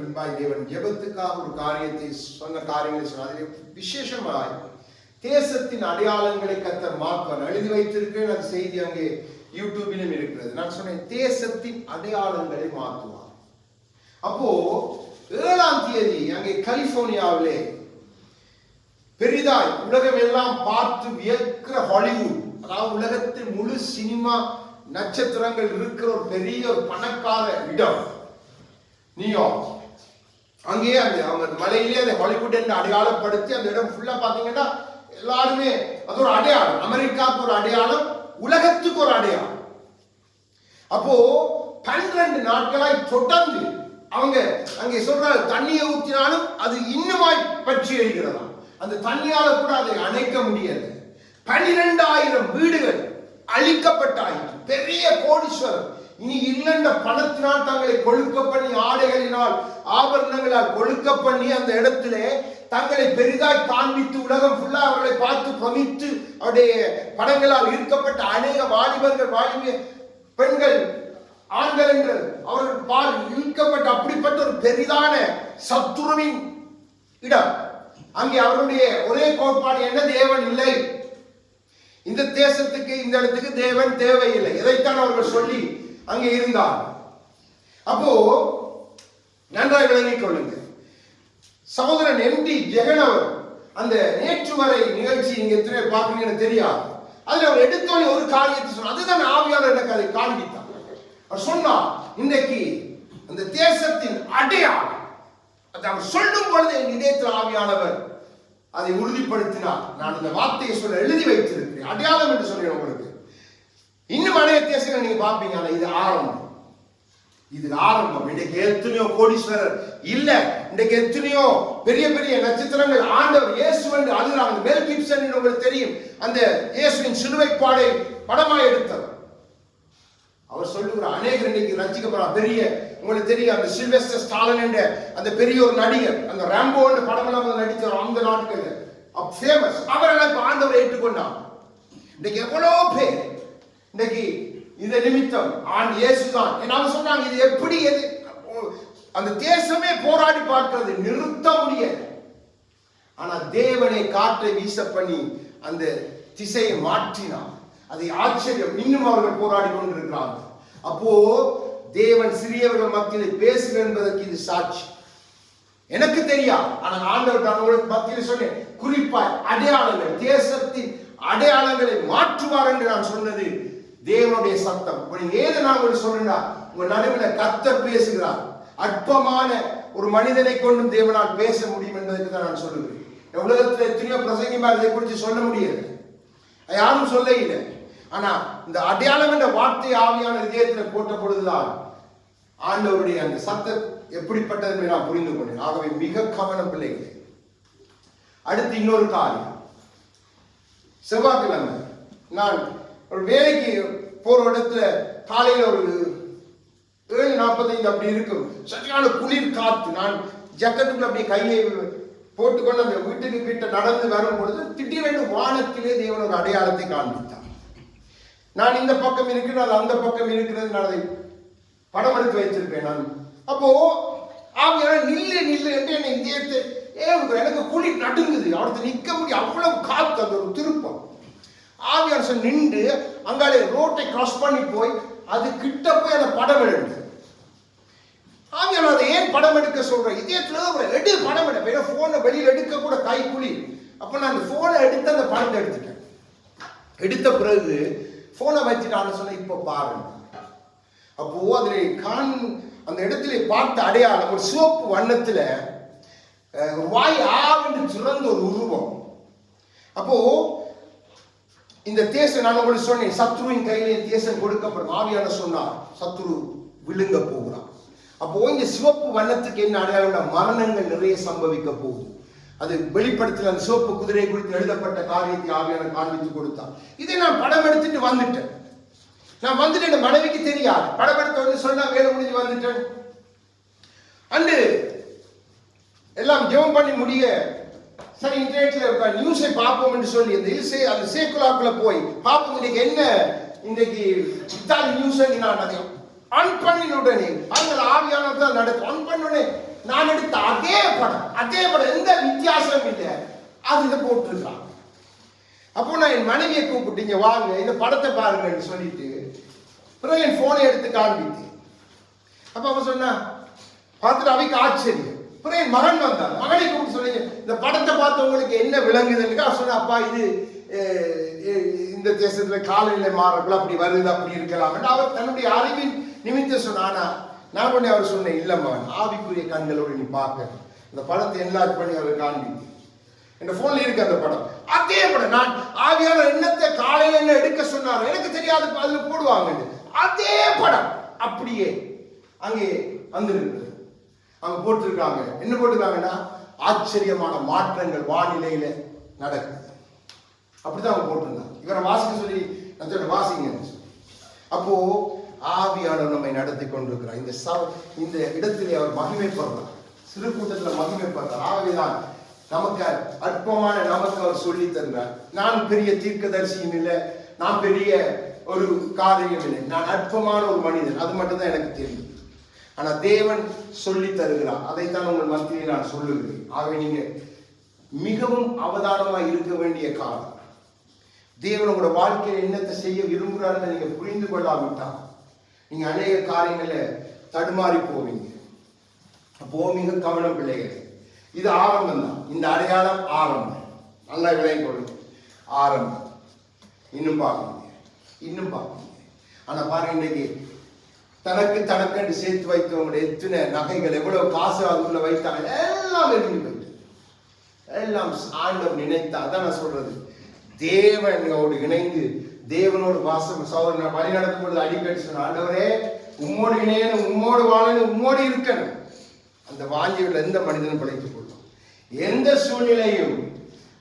பின்பாய் தேவன் ஜெபத்துக்காக ஒரு காரியத்தை சொன்ன காரியங்களை சொன்ன விசேஷமாய் தேசத்தின் அடையாளங்களை கர்த்தர் மாற்றுவார். எழுதி வைத்திருக்கிறேன், அந்த செய்தி அங்கே யூடியூபிலும் இருக்கிறது. நான் சொன்னேன் தேசத்தின் அடையாளங்களை மாற்றுவார். அப்போ 7ஆம் தேதி அங்கே கலிபோர்னியாவிலே பெரிதாய் உலகம் எல்லாம் பார்த்து வியக்கிற ஹாலிவுட், அதாவது உலகத்தின் முழு சினிமா நட்சத்திரங்கள் இருக்கிற ஒரு பெரிய ஒரு பணக்கார இடம் நியூயார்க். அங்கே அந்த மலையிலே அந்த ஹாலிவுட் என்று அடையாளப்படுத்தி அந்த இடம் ஃபுல்லா பாத்தீங்கன்னா எல்லாருமே அது ஒரு அடையாளம். அமெரிக்காவுக்கு ஒரு அடையாளம், உலகத்துக்கு ஒரு அடையாளம். அப்போ 12 நாட்களாய் தொடர்ந்து அவங்க அங்கே சொல்றாங்க தண்ணியை ஊற்றினாலும் அது இன்னுமாய் பற்றி எரிகிறதா. அந்த தண்ணியால கூட அதை அணைக்க முடியாது. 12,000 வீடுகள் அழிக்கப்பட்டாயிற்று. பெரிய கோடீஸ்வரர் இனி இல்லைன்ற பணத்தினால் தங்களை கொழுக்க பண்ணி, ஆடைகளினால் ஆபரணங்களால் கொழுக்க பண்ணி அந்த இடத்துல தங்களை பெரிதாய் காண்பித்து உலகம் ஃபுல்லா அவர்களை பார்த்து பிரமித்து அவருடைய படங்களால் ஈர்க்கப்பட்ட அநேக வாலிபர்கள், வாலிப பெண்கள், ஆண்கள் என்று அவர்கள் பால் ஈர்க்கப்பட்ட அப்படிப்பட்ட ஒரு பெரிதான சத்துருவின் இடம். அங்கே அவருடைய ஒரே கோட்பாடு என்ன? தேவன் இல்லை, இந்த தேசத்துக்கு இந்த இடத்துக்கு தேவன் தேவையில்லை. இதைத்தான் அவர்கள் சொல்லி அங்கே இருந்தார். அப்போ நன்றாக விளங்கிக் கொள்ளுங்க. சகோதரன் எம்டி ஜெகன் அவர் அந்த நேற்று வரை நிகழ்ச்சி நீங்க எத்தனை பார்க்கறீங்கன்னு தெரியாது. அதுல அவர் எடுத்தோடனே ஒரு காரியத்தை சொன்னார். அதுதான் ஆவியாளர் எனக்கு அதை காண்பித்தார். அவர் சொன்னார் இன்றைக்கு அந்த தேசத்தின் அடையாளம், அதை அவர் சொல்லும் பொழுது என் இதயத்தில் ஆவியானவர் அதை உறுதிப்படுத்தினார். நான் இந்த வார்த்தையை சொல்ல எழுதி வைத்திருக்கிறேன். அடையாளம் என்று சொல்றேன் உங்களுக்கு. இன்னும் அநேக தேசங்கள் நீங்க பார்ப்பீங்க. ஆனா இது ஆரம்பம், இது ஆரம்பம். இன்றைக்கு எத்தனையோ கோடீஸ்வரர் இல்ல, இன்றைக்கு எத்தனையோ பெரிய பெரிய நட்சத்திரங்கள் ஆண்டவர் இயேசு என்று அதுதான் மெல் கிப்சன் உங்களுக்கு தெரியும். அந்த இயேசுவின் சிலுவை பாடை படமாய் எடுத்தவர். அவர் சொல்லுகிறார் அநேகர் இன்னைக்கு ரசிக்கப்படுறார். பெரிய உங்களுக்கு தெரியும் அந்த சில்வெஸ்டர் ஸ்டாலின் என்ற அந்த பெரிய ஒரு நடிகர், அந்த ராம்போ என்ற படமெல்லாம் நடித்தார் அந்த நாட்களில் ஃபேமஸ். அவரெல்லாம் இப்ப ஆண்டவரை ஏற்றுக்கொண்டார். இன்னைக்கு எவ்வளவு பேர் இன்னைக்கு இந்த நிமித்தம் ஆண் இயேசுதான் என்ன சொன்னாங்க. இது எப்படி அந்த தேசமே போராடி பார்க்கிறது, நிறுத்த முடியாது. ஆனா தேவனை காற்றை வீச பண்ணி அந்த திசையை மாற்றினார். அதை ஆச்சரியம். இன்னும் அவர்கள் போராடி கொண்டிருக்கிறார்கள். அப்போ தேவன் சிறியவர்கள் மத்தியில் பேசுகிறார் என்பதற்கு இது சாட்சி. எனக்கு தெரியாது, ஆனால் ஆண்டவர் உங்களுக்கு மத்தியில் சொன்னேன். குறிப்பாய் அடையாளங்கள், தேசத்தின் அடையாளங்களை மாற்றுவார் என்று நான் சொன்னது தேவனுடைய சத்தம். ஏது நான் உங்களுக்கு சொல்றேன்னா, உங்க நடுவில் கர்த்தர் பேசுகிறார். அற்பமான ஒரு மனிதனை கொண்டும் தேவனால் பேச முடியும் என்பதற்கு தான் நான் சொல்லுகிறேன். உலகத்தில் எத்தனையோ பிரசங்கிமார் இதை குறித்து சொல்ல முடியாது, யாரும் சொல்ல இல்லை. ஆனா இந்த அடையாளம் என்ற வார்த்தை ஆவியான இதயத்தில் போட்ட பொழுதுதான் ஆண்டவருடைய அந்த சத்தம் எப்படிப்பட்டது என்று நான் புரிந்து கொண்டேன். ஆகவே மிக கவனம் பிள்ளைகளே. அடுத்து இன்னொரு காரியம். செவ்வாய்க்கிழமை நான் ஒரு வேலைக்கு போற இடத்துல காலையில் ஒரு 7:45 அப்படி இருக்கும். சரியான குளிர் காத்து. நான் ஜக்கெட்டுக்குள்ள அப்படியே கையை போட்டுக்கொண்டு அந்த வீட்டுக்கு கிட்ட நடந்து வரும் பொழுது திடீரென்று வானத்திலே தேவன் ஒரு அடையாளத்தை காண்பித்தார். நான் இந்த பக்கம் இருக்கிறேன், அது அந்த பக்கம் இருக்கிறது. நான் அதை படம் எடுத்து வைத்திருப்பேன். நான் அப்போ ஆவியான நில்லு நில்லு என்று என்னை இதயத்தை எனக்கு குளிர் நடுங்குது. அவருக்கு நிற்க முடியும், அவ்வளவு காத்து. அந்த ஒரு திருப்பம். ஆவியார் நின்று அங்காலே ரோட்டை கிராஸ் பண்ணி போய் அது கிட்ட போய் அந்த படம் எடுத்து ஆவியார் அதை ஏன் படம் எடுக்க சொல்றேன்? இதயத்துல எடு படம் எடுப்பேன். போனை வெளியில் எடுக்க கூட கை குளி. அப்ப நான் அந்த போனை எடுத்து அந்த படத்தை எடுத்துட்டேன். எடுத்த பிறகு போனை வச்சுட்டான்னு சொன்ன இப்ப பாருங்க. அப்போ அதுல அந்த இடத்துல பார்த்த அடையாளம் ஒரு சிவப்பு வண்ணத்துல வாய் ஆவென்று சிறந்த ஒரு உருவம். அப்போ இந்த தேசம் நான் உங்களுக்கு சொன்னேன், சத்ருவின் கையிலே தேசம் கொடுக்கப்படும். ஆவியான சொன்னார் சத்ரு விழுங்க போகிறான். அப்போ இந்த சிவப்பு வண்ணத்துக்கு என்ன அடையாளம்? மரணங்கள் நிறைய சம்பவிக்க போகுது. அது வெளிப்படுத்தல அந்த சிவப்பு குதிரை குறித்து எழுதப்பட்ட காரியத்தை ஆவியான காண்பித்து கொடுத்தார். இதை நான் படம் எடுத்துட்டு வந்துட்டேன். நான் வந்துட்டு என் மனைவிக்கு தெரியாது. படம் எடுத்து வந்து சொன்னா வேலை முடிஞ்சு வந்துட்டேன். அண்டு எல்லாம் ஜெபம் பண்ணி முடிய சரி இன்டர்நெட்ல நியூஸை பார்ப்போம் என்று சொல்லி அந்த சேக்குலாக்குள்ள போய் பார்ப்போம் இன்னைக்கு என்ன இன்னைக்கு இத்தாலி நியூஸ் நான் அதை ஆன் பண்ணின உடனே அவங்க ஆவியானதான் நடக்கும். ஆன் பண்ண உடனே படம் எந்த வித்தியாசம் இல்லை. அதுல போட்டிருக்காங்க. அப்போ நான் என் மனைவியை கூப்பிட்டீங்க வாங்க இந்த படத்தை பாருங்கன்னு சொல்லிட்டு பிறகு என் போனை எடுத்து காண்பித்தேன். அப்ப அவன் சொன்னா பார்த்துட்டு அவைக்கு ஆச்சரியம். பிறகு என் மகன் வந்தான். மகனை கூப்பிட்டு சொன்னீங்க இந்த படத்தை பார்த்து உங்களுக்கு என்ன விளங்குதுன்னு. அவன் சொன்ன அப்பா இது இந்த தேசத்துல காலையில மாறக்குள்ள அப்படி வருது அப்படி இருக்கலாம். அவர் தன்னுடைய அறிவின் நிமித்தம் சொன்னா நான் பண்ணி அவர் சொன்னேன் இல்லம்மா ஆவிக்குரிய கண்களோடு நீ பார்க்க இந்த படத்தை என்லார்ஜ் பண்ணி அவர் காண்பித்து என் போன்ல இருக்கு அந்த படம். அதே படம் நான் ஆவியான எண்ணத்தை காலையில என்ன எடுக்க சொன்னார் எனக்கு தெரியாது அதுல போடுவாங்க. அதே படம் அப்படியே அங்கே வந்திருக்கு. அங்க போட்டிருக்காங்க. என்ன போட்டிருக்காங்கன்னா ஆச்சரியமான மாற்றங்கள் வானிலையில நடக்குது. அப்படிதான் அவங்க போட்டிருந்தாங்க. இவரை வாசிக்க சொல்லி நான் சொல்ல வாசிங்க. அப்போ ஆவியானவர் நம்மை நடத்தி கொண்டிருக்கிறார். இந்த இடத்திலே அவர் மகிமைப்படுறார். சிறு கூட்டத்தில் மகிமைப்படுறார். ஆகவேதான் நமக்கு அற்பமான நமக்கு அவர் சொல்லி தருகிறார். நான் பெரிய தீர்க்கதரிசியும் இல்லை, நான் பெரிய ஒரு காரியம் இல்லை, நான் அற்பமான ஒரு மனிதன். அது மட்டும்தான் எனக்கு தெரியும். ஆனா தேவன் சொல்லி தருகிறார். அதைத்தான் உங்கள் மத்தியில் நான் சொல்லுகிறேன். ஆகவே நீங்க மிகவும் அவதானமாக இருக்க வேண்டிய காலம். தேவன் உங்களோட வாழ்க்கையில் என்னத்தை செய்ய விரும்புகிறாருன்னு நீங்க புரிந்து கொள்ளாவிட்டால் நீங்க அநேக காரியங்களை தடுமாறி போவீங்க. அப்போ மிக கவனம் பிள்ளைகள். இது ஆரம்பம் தான். இந்த அடையாளம் ஆரம்பம். நல்லா விளங்கி கொள்ளுங்க. ஆரம்பம். இன்னும் பார்ப்பீங்க. ஆனா பாருங்க இன்னைக்கு தனக்கு சேர்த்து வைத்தவங்களுடைய எத்தனை நகைகள் எவ்வளவு காசு அதுக்குள்ள வைத்தாங்க எல்லாம் எரிஞ்சு போயிட்டு எல்லாம் ஆண்டவர் நினைத்தா. அதான் நான் சொல்றது தேவனோடு இணைந்து தேவனோடு வாசம் சோதனை வழி நடத்தும் பொழுது அடிக்கடி சொன்ன ஆண்டவரே உம்மோடு இணையணும் உம்மோடு வாழணும் உம்மோடு இருக்கணும். அந்த வாஞ்சியில் எந்த மனிதனும் பிழைத்துக் கொள்ளும். எந்த சூழ்நிலையும்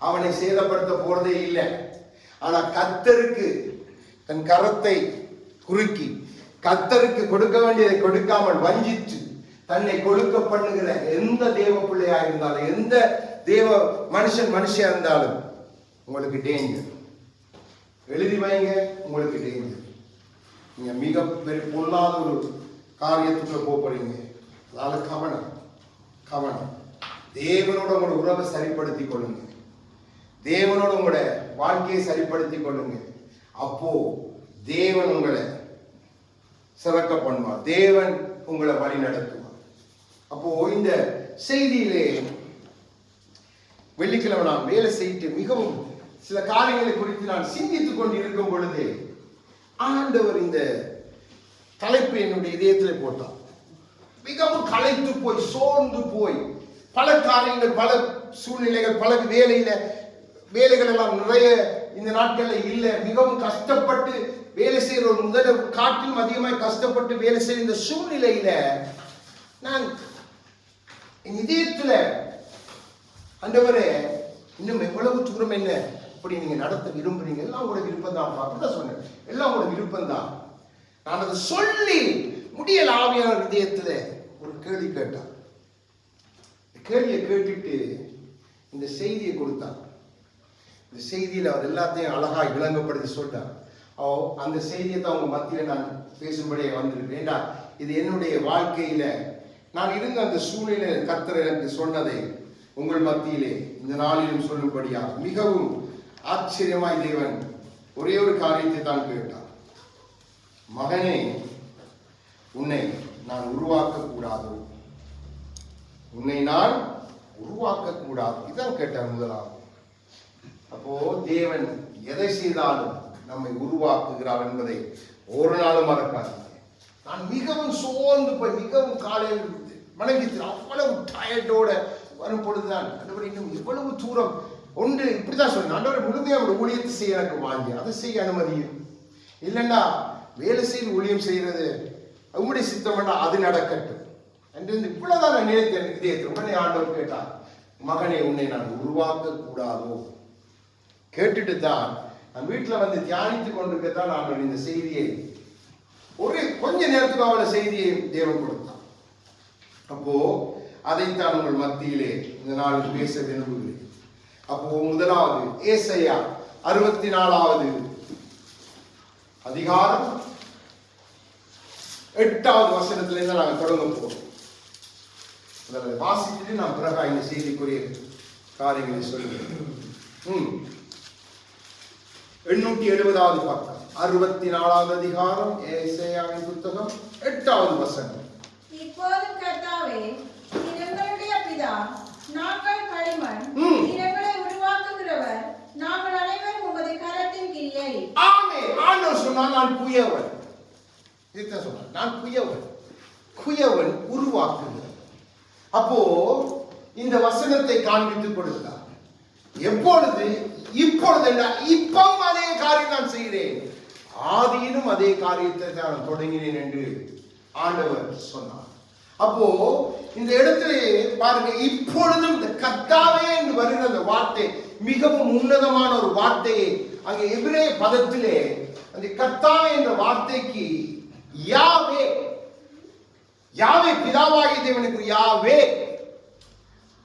அவனை சேதப்படுத்த போறதே இல்லை. ஆனா கர்த்தருக்கு தன் கரத்தை குறுக்கி கர்த்தருக்கு கொடுக்க வேண்டியதை கொடுக்காமல் வஞ்சித்து தன்னை கொடுக்க பண்ணுகிற எந்த தேவ பிள்ளையா இருந்தாலும் எந்த தேவ மனுஷியா இருந்தாலும் உங்களுக்கு டேஞ்சர். எழுதி வைங்க, உங்களுக்கு டேஞ்சர். நீங்க மிக பெரிய பொல்லாத ஒரு காரியத்துக்குள்ள போறீங்க. அதனால கவனம். தேவனோட உங்களோட உறவை சரிப்படுத்திக் கொள்ளுங்க. தேவனோட உங்களோட வாழ்க்கையை சரிப்படுத்திக் கொள்ளுங்க. அப்போ தேவன் உங்களை சிறக்க பண்ணுவார். தேவன் உங்களை வழி நடத்துவார். அப்போ இந்த செய்தியிலே வெள்ளிக்கிழமை நான் வேலை செய்து மிகவும் சில காரியங்களை குறித்து நான் சிந்தித்துக் கொண்டு இருக்கும் பொழுது ஆண்டவர் இந்த தலைப்பு என்னுடைய இதயத்தில் போட்டார். மிகவும் களைத்து போய் சோர்ந்து போய் பல காரியங்கள் பல சூழ்நிலைகள் பல வேலைகள் எல்லாம் நிறைய இந்த நாட்களில் இல்லை. மிகவும் கஷ்டப்பட்டு வேலை செய்கிற ஒரு முதல காட்டிலும் அதிகமாக கஷ்டப்பட்டு வேலை செய்கிற இந்த சூழ்நிலையில நான் என் இதயத்துல ஆண்டவரே இன்னும் எவ்வளவு தூரம் என்ன அப்படி நீங்க நடத்த விரும்புறீங்க எல்லாம் உங்களோட விருப்பம் தான். அப்படிதான் சொன்னேன், எல்லாம் உங்களோட விருப்பம் தான். நான் அதை சொல்லி முடியல. ஆவியான இதயத்துல ஒரு கேள்வி கேட்டான். கேள்வியை கேட்டுட்டு இந்த செய்தியை கொடுத்தான். இந்த செய்தியில அவர் எல்லாத்தையும் அழகா விளங்கப்படுத்தி சொல்லிட்டார். அந்த செய்தியை தான் உங்க மத்தியில நான் பேசும்படியே வந்திருக்கேன். ஏண்டா இது என்னுடைய வாழ்க்கையில நான் இருந்த அந்த சூழ்நிலை கர்த்தர் எனக்கு சொன்னதை உங்கள் மத்தியிலே இந்த நாளிலும் சொல்லும்படியா மிகவும் ஆச்சரியமாய் தேவன் ஒரே ஒரு காரியத்தை தான் கேட்டார். மகனே, உன்னை நான் உருவாக்க கூடாது, உன்னை நான் உருவாக்க கூடாது. இதான் கேட்டார் முதலாவது. அப்போ தேவன் எதை செய்தாலும் நம்மை உருவாக்குகிறார் என்பதை ஒரு நாளும் மறக்காதீங்க. நான் மிகவும் சோர்ந்து போய் மிகவும் காலையில் மனைவி அவ்வளவு டயர்டோட வரும் பொழுதுதான் ஆண்டவர் இன்னும் எவ்வளவு தூரம் ஒன்று இப்படிதான் சொன்னேன். ஆண்டவர் முழுமையாக ஊழியத்தை செய்ய எனக்கு வாங்கி அதை செய்ய அனுமதியும் இல்லைன்னா வேலை செய்து ஊழியம் செய்யறது உங்களுடைய சித்தம் வேண்டாம், அது நடக்கட்டும் என்று இவ்வளவுதான் நான் நினைத்தேன் இதயத்தில். உடனே ஆண்டவர் கேட்டார், மகனே, உன்னை நான் உருவாக்க கூடாதோ? கேட்டுட்டு தான் நான் வீட்டில் வந்து தியானித்துக் கொண்டிருக்கத்தான் நான் இந்த செய்தியை ஒரு கொஞ்ச நேரத்துக்கு அவளை செய்தியை தேவன் கொடுத்தான். அப்போ அதைத்தான் உங்கள் மத்தியிலே இந்த நாளில் பேச விரும்புகிறேன். அப்போ முதலாவது ஏசாயா 64வது அதிகாரம் 8வது வசனத்திலிருந்து நாங்கள் தொடங்க போறோம். வாசிச்சுட்டு நான் பிறகு இந்த செய்திக்குரிய காரியங்களை சொல்லுகிறேன். 870வது பக்கம், 64வது அதிகாரம், ஏசாயாவின் புத்தகம், 8வது வசனம். இப்போது கர்த்தாவே, நீர் எங்களுடைய பிதா, நாங்கள் களிமண், நீர் எங்களை உருவாக்குகிறவர், நாங்கள் அனைவரும் உமது கரத்தின் கிரியை. ஆமென். ஆண்டவர் சொன்னார், நான் குயவன். இதுதான் சொன்னார், நான் குயவன். குயவன் உருவாக்குகிறவர். அப்போ இந்த வசனத்தை காண்பித்துக் கொடுத்தார். எப்பொழுது? இப்பொழுது இப்பவும் அதே காரியம் நான் செய்கிறேன், ஆதியிலும் அதே காரியத்தை நான் தொடங்கினேன் என்று ஆண்டவர் சொன்னார். அப்போ இந்த இடத்துல பாருங்க, இப்பொழுதும் இந்த கர்த்தாவே என்று வருகிற அந்த வார்த்தை மிகவும் உன்னதமான ஒரு வார்த்தையை அங்கே எபிரேய பதத்திலே அந்த கர்த்தாவே என்ற வார்த்தைக்கு யாவே, யாவே பிதாவாகிய தேவனுக்கு யாவே.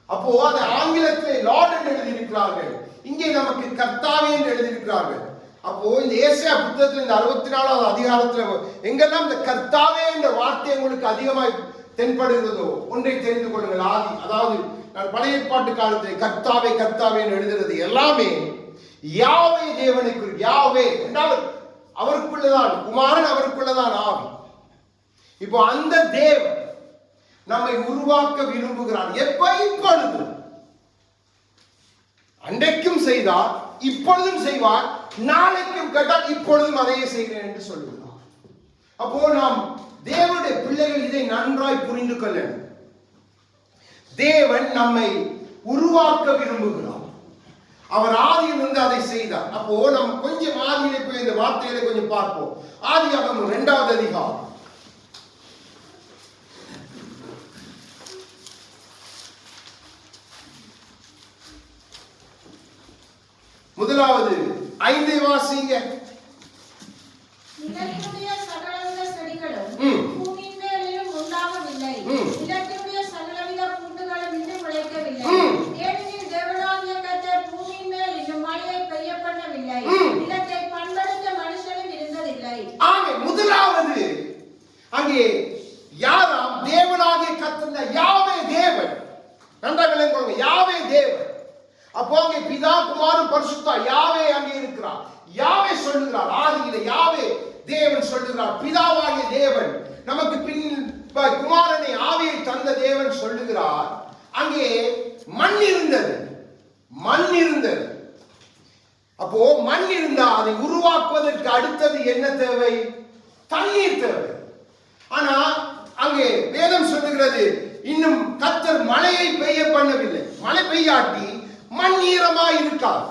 அப்போ அது ஆங்கிலத்திலே லார்ட் என்று எழுதியிருக்கிறார்கள், இங்கே நமக்கு கர்த்தாவே என்று எழுதியிருக்கிறார்கள். அப்போ இந்த ஏசாயா புத்தகத்தில் இந்த 64வது அதிகாரத்தில் எங்கெல்லாம் இந்த கர்த்தாவே என்ற வார்த்தை உங்களுக்கு அதிகமாய் தென்படுகிறதோ ஒன்றை தெரிந்து கொள்ளுங்கள். ஆதி, அதாவது நான் பழைய ஏற்பாட்டு காலத்தில் கர்த்தாவே கர்த்தாவே என்று எழுதுகிறது எல்லாமே யாவே தேவனுக்கு. யாவே என்றால் அவருக்குள்ளதான் குமாரன், அவருக்குள்ளதான் ஆவி. இப்போ அந்த தேவன் நம்மை உருவாக்க விரும்புகிறார். எப்ப? இப்பொழுது. அன்றைக்கும் செய்தார், இப்பொழுதும் செய்வார், நாளைக்கும் கேட்டால் இப்பொழுதும் அதையே செய்கிறேன் என்று சொல்லுகிறார். அப்போ நாம் தேவனுடைய பிள்ளைகள் இதை நன்றாய் புரிந்து கொள்ள, தேவன் நம்மை உருவாக்க விரும்புகிறார். அவர் ஆதியிலிருந்து அதை செய்தார். அப்போ நம்ம கொஞ்சம் ஆதியிலே போய் இந்த வார்த்தைகளை கொஞ்சம் பார்ப்போம். ஆதியாகமம் 2வது அதிகாரம், முதலாவது 5 வாசிங்க. நிலத்தினுடைய சகலவித செடிகளும் பூமியின் மேலும் உண்டாகவில்லை, நிலத்தினுடைய சகலவித பூண்டுகளும் இன்னும் முளைக்கவில்லை, ஏனெனில் தேவனாகிய கர்த்தர் பூமியின் மேல் இன்னும் மழையை பெய்ய பண்ணவில்லை, நிலத்தை பண்படுத்த மனுஷனும் இருந்ததில்லை. ஆமென். முதலாவது அங்கே யாராம்? தேவனாகிய கர்த்தர், யாவே தேவன். நன்றாக விளங்குங்க, யாவே தேவன். அப்போ அங்கே பிதா, குமாரன், பரிசுத்தா யாவே அங்கே இருக்கிறார். யாவே சொல்லுகிறார், ஆதியிலே யாவே தேவன் சொல்லுகிறார். பிதாவாகிய தேவன் நமக்கு பின் குமாரனை ஆவியை தந்த தேவன் சொல்லுகிறார். அங்கே மண் இருந்தது, மண் இருந்தது. அப்போ மண் இருந்தா அதை உருவாக்குவதற்கு அடுத்தது என்ன தேவை? தண்ணீர் தேவை. ஆனா அங்கே வேதம் சொல்லுகிறது, இன்னும் கர்த்தர் மழையை பெய்ய பண்ணவில்லை. மழை பெய்யாட்டி மண் ஈரமாய் இருக்காது.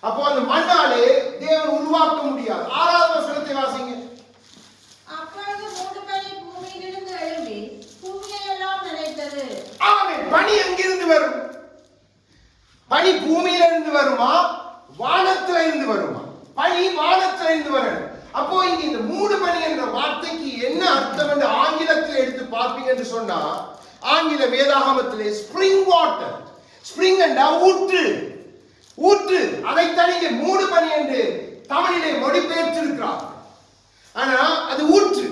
அப்போ அந்த மண்ணாலே தேவன் உருவாக்க முடியாது. 6வது வசனத்தை வாசிங்க. அப்பொழுது மூடு பனி பூமியிலிருந்து எழும்பி பூமியை எல்லாம் நனைத்தது. ஆமென். பனி எங்கிருந்து வரும்? பனி பூமியிலிருந்து வருமா, வானத்தில இருந்து வருமா? பனி வானத்தில இருந்து வரணும். அப்போ இங்க இந்த மூடு பனி என்ற வார்த்தைக்கு என்ன அர்த்தம் என்று ஆங்கிலத்தில் எடுத்து பார்ப்பீங்க என்று சொன்னா, ஆங்கில வேதாகமத்திலே ஸ்பிரிங் வாட்டர், ஸ்பிரிங் என்றா ஊற்று, ஊற்று. அதைத்தான் இங்கே மூடு பனி என்று தமிழிலே மொழிபெயர்த்திருக்கிறார். ஆனா அது ஊற்று.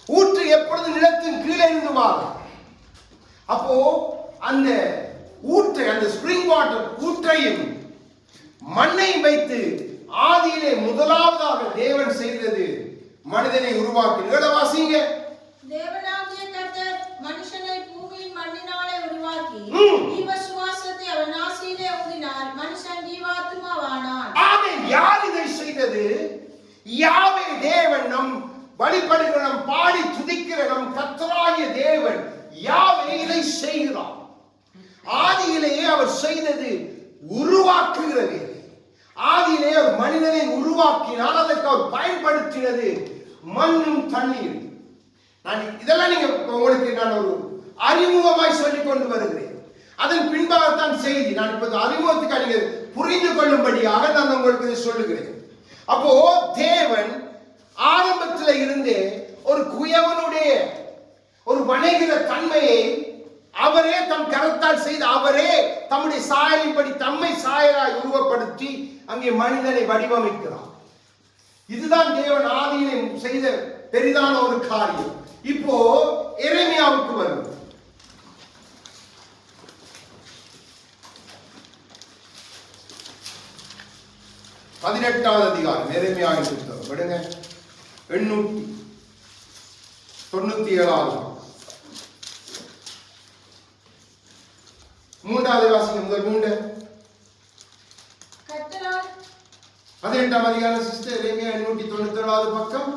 ஊற்று எப்பொழுது நிலத்தின் கீழே இருந்து வரும். அப்போ அந்த ஊற்றை, அந்த ஸ்பிரிங் வாட்டர் ஊற்றையும் மண்ணையும் வைத்து ஆதியிலே முதலாவதாக தேவன் செய்தது மனிதனை உருவாக்கினார். வாசிங்க. தேவனாகிய கர்த்தர் மனுஷனை பூமியின் மண்ணினாலே உருவாக்கி ஜீவ சுவாசத்தை அவன் நாசியிலே ஊதினார், மனுஷன் ஜீவாத்மாவானான். ஆமென். யார் இதை செய்தது? யாவே தேவன். நம் வழிபடுகிற, நம் பாடி துதிக்கிற நம் கர்த்தராகிய தேவன் யாவே இதை செய்கிறார். ஆதியிலேயே அவர் செய்தது உருவாக்குகிறது. ஆதியிலே ஒரு மனிதனை உருவாக்கினால் அதற்கு அவர் பயன்படுத்தினது மண்ணும் தண்ணீர். நான் இதெல்லாம் நீங்க உங்களுக்கு நான் ஒரு அறிமுகமாய் சொல்லிக் கொண்டு வருகிறேன். அதன் பின்பாகத்தான் செய்தி. நான் இப்ப அறிமுகத்துக்கு நீங்க புரிந்து கொள்ளும்படியாக நான் உங்களுக்கு இதை சொல்லுகிறேன். அப்போ தேவன் ஆரம்பத்தில் இருந்தே ஒரு குயவனுடைய ஒரு வணைகிற தன்மையை அவரே தம் கரத்தால் செய்து, அவரே தம்முடைய சாயலின்படி தம்மை சாயலாய் உருவப்படுத்தி அங்கே மனிதனை வடிவமைக்கிறார். இதுதான் தேவன் ஆதியிலே செய்த பெரிதான ஒரு காரியம். இப்போ எரேமியாவுக்கு வரும். 18வது அதிகாரம் எரேமியாவின் புத்தகம் விடுங்க 897 மூன்றாவது வாசிங்க முதல் 3 18ஆம் அதிகாரம் சிஸ்டர் எரேமியா 897வது பக்கம்.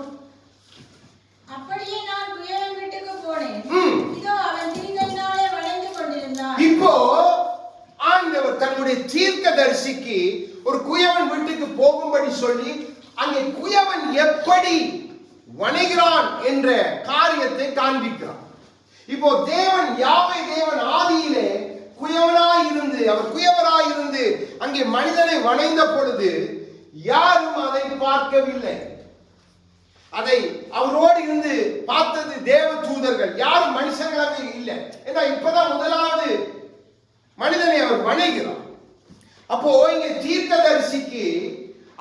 அப்படியே நான் குயவன் வீட்டுக்கு போனேன். இதோ அவன் திரிகையினாலே வளைந்து கொண்டிருந்தான். இப்போ ஆண்டவர் தன்னுடைய தீர்க்கதரிசிக்கு ஒரு குயவன் வீட்டுக்கு போகும்படி சொல்லி அங்கே குயவன் எப்படி வணைகிறான் என்ற காரியத்தை காண்பிக்கிறான். இப்போ தேவன் யாவே தேவன் ஆதியிலே குயவனாயிருந்து அவர் குயவராயிருந்து அங்கே மனிதனை வணைந்த பொழுது யாரும் அதை பார்க்கவில்லை. அதை அவரோடு இருந்து பார்த்தது தேவ தூதர்கள், யாரும் மனுஷங்களாக இல்லை. ஏன்னா இப்பதான் முதலாவது மனிதனை அவர் வணைகிறார். அப்போ இங்க தீர்க்கதரிசிக்கு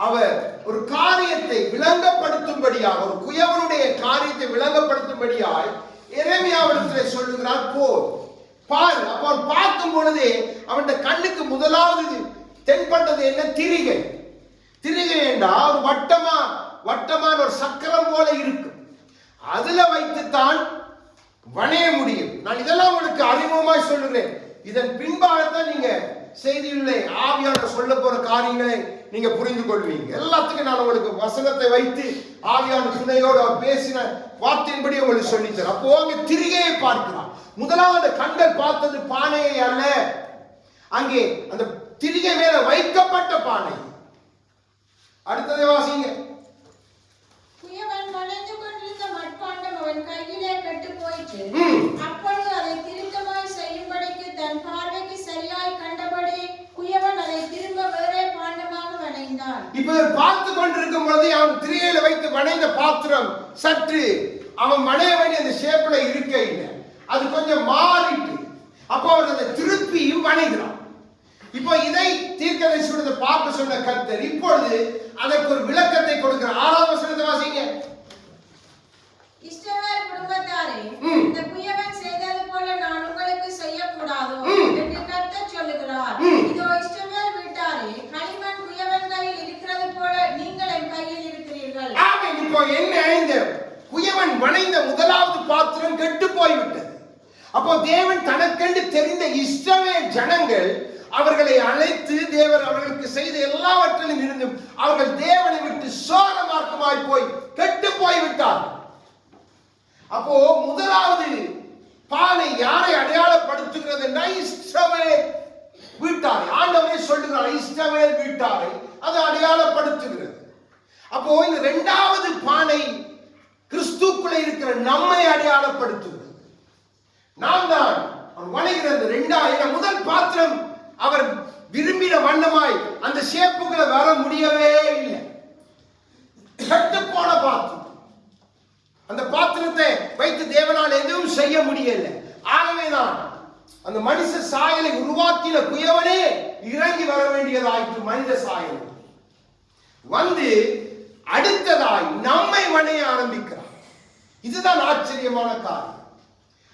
அவர் ஒரு காரியத்தை விளங்கப்படுத்தும்படியாக, ஒரு குயவனுடைய காரியத்தை விளங்கப்படுத்தும்படியாய் எரேமியாவிடத்தில் சொல்லுகிறார், போ பாரு. அப்போ அவன் பார்க்கும் பொழுதே அவன் கண்ணுக்கு முதலாவது தென்பட்டது என்ன? திரிகை. திரிகை என்றால் ஒரு வட்டமான ஒரு சக்கரம் போல இருக்கும். அதுல வைத்துத்தான் வணைய முடியும். நான் இதெல்லாம் உங்களுக்கு அறிமுகமாய் சொல்லுகிறேன். இதன் பின்பாகத்தான் நீங்க செய்தியுள்ளே ஆவியானவர் சொல்ல போற காரியங்களை நீங்க புரிந்து கொள்வீங்க. எல்லாத்துக்கும் நான் உங்களுக்கு வசனத்தை வைத்து ஆவியான துணையோடு பேசின வார்த்தையின்படி உங்களுக்கு சொல்லித்தரேன். அப்போ அங்க திரிகையை பார்க்கிறான். முதலாவது கண்கள் பார்த்தது பானையை அல்ல, அங்கே அந்த திரிகை மேல வைக்கப்பட்ட பானை. அடுத்ததை வாசிங்க. குயவன் வளைந்து கொண்டிருந்த மட்பாண்டம் அவன் கையிலே கெட்டு போயிற்று. அப்பொழுது அதை திருத்தமாய் செய்யும்படிக்கு தன் பார்வைக்கு சரியாய் கண்டபடி குயவன் அதை திரும்ப வேறே பாண்டமாக வணைந்தான். இப்ப பார்த்து கொண்டிருக்கும் பொழுது அவன் திரிகையில வைத்து வணைந்த பாத்திரம் சற்று அவன் வணைய வேண்டிய அந்த ஷேப்ல இருக்க இல்லை, அது கொஞ்சம் மாறிட்டு. அப்போ அவர் அதை திருப்பியும் வணைகிறான். இப்போ இதை தீர்க்கதரிசியோடு பார்க்க சொன்ன கர்த்தர் இப்பொழுது அதற்கு ஒரு விளக்கத்தை கொடுக்கிறார். 6வது வசனத்தை வாசிங்க. இஸ்ரவேல் குடும்பத்தாரே, இந்த குயவன் செய்தது போல நான் உங்களுக்கு செய்யக்கூடாதோ என்று கர்த்தர் சொல்லுகிறார். இதோ இஸ்ரவேல் வீட்டாரே, களிமண் குயவன் கையில் இருக்கிறது போல நீங்கள் என் கையில் இருக்கிறீர்கள். ஆமென். இப்போ என்ன? இந்த குயவன் வணைந்த முதலாவது பாத்திரம் கெட்டு போய்விட்டது. அப்போ தேவன் தனக்கென்று தெரிந்த இஸ்ரவேல் ஜனங்கள் அவர்களை அழைத்து தேவர் அவர்களுக்கு செய்த எல்லாவற்றிலும் இருந்தும் அவர்கள் தேவனை விட்டு சோர மார்க்கமாய் போய் கெட்டு போய்விட்டார்கள். அப்போ முதலாவது பானை யாரை அடையாளப்படுத்துகிறது என்றால் இஸ்ரவேல் வீட்டாரை. ஆண்டவரே சொல்லுகிறார், இஸ்ரவேல் வீட்டாரை அது அடையாளப்படுத்துகிறது. அப்போ இந்த இரண்டாவது பானை கிறிஸ்துக்குள்ளே இருக்கிற நம்மை அடையாளப்படுத்துகிறது. நாம் தான் வணைகிற அந்த இரண்டாயிரம் முதல் பாத்திரம் அவர் விரும்பின வண்ணமாய் அந்த ஷேப்புகளை வர முடியவே இல்லை. கெட்டு போன பாத்திரம். அந்த பாத்திரத்தை வைத்து தேவனால் எதுவும் செய்ய முடியல. ஆகவேதான் அந்த மனுஷ சாயலை உருவாக்கின குயவனே இறங்கி வர வேண்டியதாயிற்று. மனித சாயல் வந்து அடுத்ததாய் நம்மை வணைய ஆரம்பிக்கிறார். இதுதான் ஆச்சரியமான காரியம்.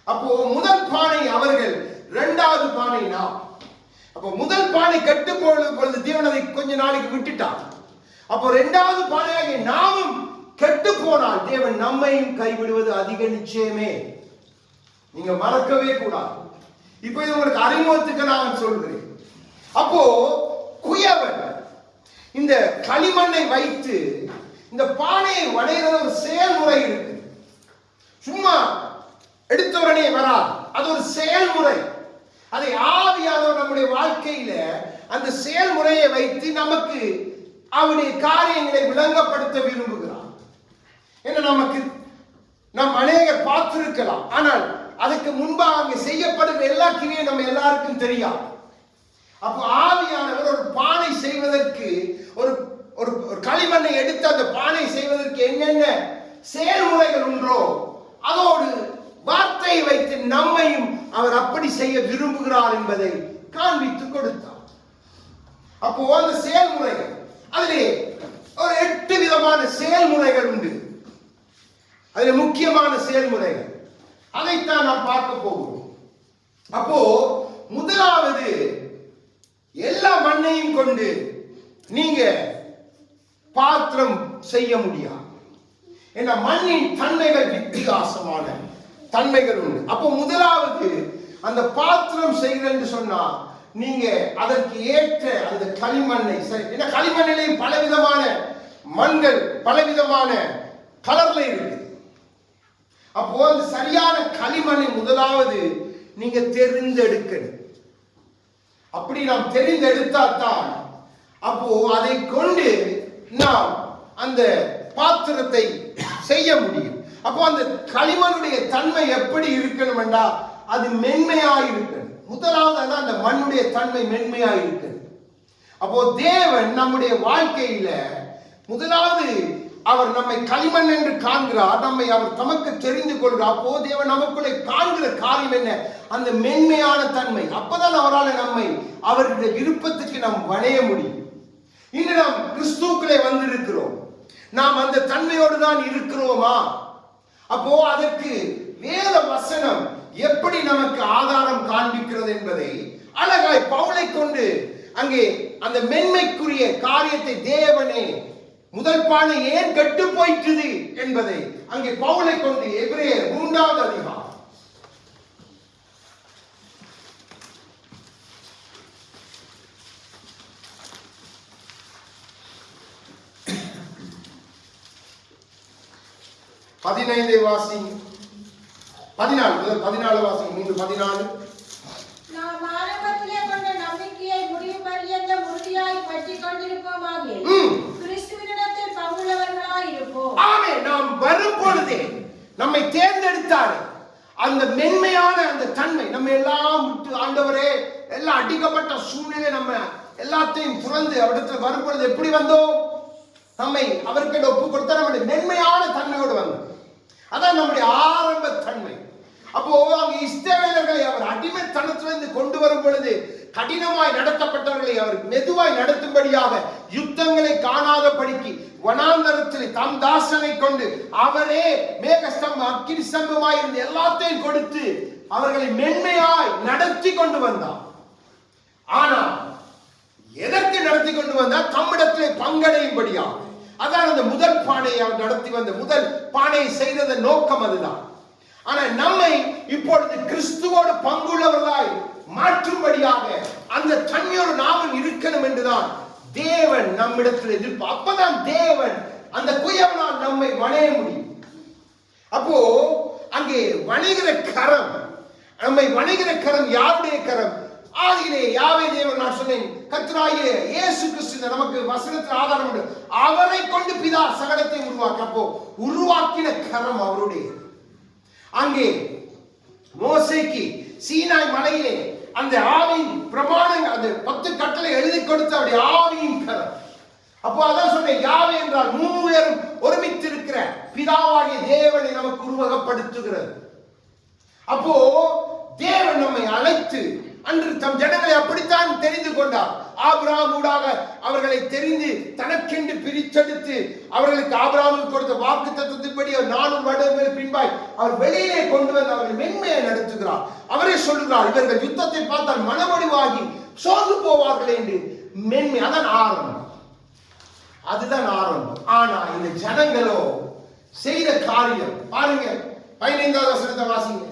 அப்போ முதல் பானை அவர்கள், இரண்டாவது பானை நாம். அப்போ முதல் பானை கெட்டு பொழுது தேவன் அதை கொஞ்ச நாளைக்கு விட்டுட்டார். அப்போ இரண்டாவது பானையாகிய நாமும் கெட்டு போனால் தேவன் நம்மையும் கைவிடுவது அதிக நிச்சயமே. நீங்க மறக்கவே கூடாது. இப்போ இது உங்களுக்கு அறிமுகத்துக்கு நான் சொல்கிறேன். அப்போ குயவன் இந்த களிமண்ணை வைத்து இந்த பானையை வணைகிற ஒரு செயல்முறை இருக்கு. சும்மா எடுத்தவரனே வராது, அது ஒரு செயல்முறை. அதை ஆவியானவர் நம்முடைய வாழ்க்கையில அந்த செயல்முறையை வைத்து நமக்கு அவருடைய காரியங்களை விளங்கப்படுத்த விரும்புகிறார். ஏன்னா நமக்கு நாம் அநேகர் பார்த்திருக்கலாம், ஆனால் அதுக்கு முன்பாக அங்கே செய்யப்படுகிற எல்லா கிரியும் நம்ம எல்லாருக்கும் தெரியாது. அப்போ ஆவியானவர் ஒரு பானை செய்வதற்கு ஒரு களிமண்ணை எடுத்து அந்த பானை செய்வதற்கு என்னென்ன செயல்முறைகள் உண்டோ அதோடு வார்த்தையை வைத்து நம்மையும் அவர் அப்படி செய்ய விரும்புகிறார் என்பதை காண்பித்து கொடுத்தார். அப்போ அந்த செயல்முறைகள், அதிலே ஒரு 8 விதமான செயல்முறைகள் உண்டு. அதில் முக்கியமான செயல்முறைகள், அதைத்தான் நாம் பார்க்க போகிறோம். அப்போ முதலாவது, எல்லா மண்ணையும் கொண்டு நீங்க செய்ய முடியாது. ஏன்னா மண்ணின் தன்மைகள் வித்தியாசமான தன்மைகள் உண்டு. அப்போ முதலாவது அந்த பாத்திரம் செய்கிறேன்னு சொன்னா நீங்க அதற்கு ஏற்ற அந்த களிமண்ணை, ஏன்னா களிமண்ணிலேயும் பலவிதமான மண்கள் பலவிதமான கலர்ல இருக்கு. அப்போ அந்த சரியான களிமண்ணை முதலாவது நீங்க தெரிந்தெடுக்கணும். அப்படி நாம் தெரிந்தெடுத்தால்தான் அப்போ அதை கொண்டு நாம் அந்த பாத்திரத்தை செய்ய முடியும். அப்போ அந்த களிமண்ணுடைய தன்மை எப்படி இருக்கணும் என்றா அது மென்மையாக இருக்கணும். முதலாவது அந்த மண்ணுடைய தன்மை மென்மையாக இருக்கணும். அப்போ தேவன் நம்முடைய வாழ்க்கையில முதலாவது அவர் நம்மை களிமண் என்று காண்கிறார், நம்மை அவர் தமக்கு தெரிந்து கொள்கிறார். அப்போ தேவன் நமக்குள்ளே காண்கிற காரியம் என்ன? அந்த மென்மையான தன்மை. அப்பதான் அவரால் நம்மை அவருடைய விருப்பத்துக்கு நாம் வணைய முடியும். இன்று நாம் கிறிஸ்துவுக்குள்ளே வந்திருக்கிறோம், நாம் அந்த தன்மையோடு தான் இருக்கிறோமா? அப்போ அதற்கு வேத வசனம் எப்படி நமக்கு ஆதாரம் காண்பிக்கிறது என்பதை அழகாய் பவுலை கொண்டு அங்கே அந்த மென்மைக்குரிய காரியத்தை தேவனே முதல் பானை ஏன் கெட்டு போயிற்று என்பதை அங்கே பவுலை கொண்டு எபிரேயர் 3வது அதிகாரம் 15 வாசிங்க. 14 வாசிங்க. 3:14. நாம் ஆரம்பத்திலே கொண்ட நம்பிக்கையை முடிவு பரியந்தம் உறுதியாய் பற்றிக் கொண்டிருப்போமாக கிறிஸ்துவினிடத்தில் பங்குள்ளவர்களாய் இருப்போம். ஆமென். நாம் வரும் பொழுதே நம்மை தேர்ந்தெடுத்தார். அந்த மென்மையான அந்த தன்மை நம்ம எல்லாம் விட்டு ஆண்டவரே எல்லாம் அடிக்கப்பட்ட சூழ்நிலை நம்ம எல்லாத்தையும் துறந்து அவரிடத்தில் வரும் பொழுது எப்படி வந்தோம்? நம்மை அவர்கிட்ட ஒப்பு கொடுத்தா நம்முடைய மென்மையான தன்மையோடு வந்தோம். அதான் நம்முடைய ஆரம்ப தன்மை. அப்போ அங்கே இஸ்ரவேலர்களை அவர் அடிமைத்தனத்திலிருந்து கொண்டு வரும் பொழுது கடினமாய் நடத்தப்பட்டவர்களை அவர் மெதுவாய் நடத்தும்படியாக யுத்தங்களை காணாதபடிக்கு வனாந்தரத்தில் தம் தாசனை கொண்டு அவரே மேகஸ்தம்பம் அக்கினி ஸ்தம்பமாய் இருந்து எல்லாத்தையும் கொடுத்து அவர்களை மென்மையாய் நடத்தி கொண்டு வந்தார். ஆனா எதற்கு நடத்தி கொண்டு வந்தார்? தம்மிடத்திலே பங்கடையும்படியாக. அதான் அந்த முதல் பானையை அவர் நடத்தி வந்த முதல் பானையை செய்தத நோக்கம் அதுதான். ஆனா நம்மை இப்பொழுது கிறிஸ்துவோடு பங்குள்ளவர்களாய் மாற்றும்படியாக அந்த தன்மையோடு நாமும் இருக்கணும் என்றுதான் தேவன் நம்மிடத்தில் எதிர்ப்பு. அப்பதான் தேவன் அந்த குயவனால் நம்மை வணைய முடியும். அப்போ அங்கே வணைகிற கரம், நம்மை வணைகிற கரம் யாருடைய கரம்? ஆதியிலே யாவே தேவன், நான் சொன்னேன், கர்த்தராகிய இயேசு கிறிஸ்து நமக்கு வசனத்தில் ஆதாரம் உண்டு. அவரை கொண்டு பிதா சகலத்தை உருவாக்க. அப்போ உருவாக்கின கரம் அவருடைய. அங்கே மோசேக்கு சீனாய் மலையிலே அந்த ஆவியின் பிரமாணங்கள், அந்த 10 கட்டளை எழுதி கொடுத்த அவருடைய ஆவியின் கரம். அப்போ அதான் சொன்னேன், யாவே என்றால் 3 பேரும் ஒருமித்து இருக்கிற பிதாவாகிய தேவனை நமக்கு உருவகப்படுத்துகிறது. அப்போ தேவன் நம்மை அழைத்து அன்று தம் ஜனங்களை அப்படித்தான் தெரிந்து கொண்டார். ஆபிரகாம் ஊடாக அவர்களை தெரிந்து தனக்கென்று பிரித்தெடுத்து அவர்களுக்கு ஆபிரகாமுக்கு கொடுத்த வாக்கு தத்துவத்தின்படி 400 வருடங்களுக்கு பின்பாய் அவர் வெளியிலே கொண்டு வந்து அவர்கள் மென்மையை நடத்துகிறார். அவரே சொல்லுகிறார், இவர்கள் யுத்தத்தை பார்த்தால் மனமடிவாகி சோர்ந்து போவார்கள் என்று. மென்மை, அதான் ஆரம்பம், அதுதான் ஆரம்பம். ஆனா இந்த ஜனங்களோ செய்த காரியம் பாருங்க. 15வது வசனத்தை வாசிங்க.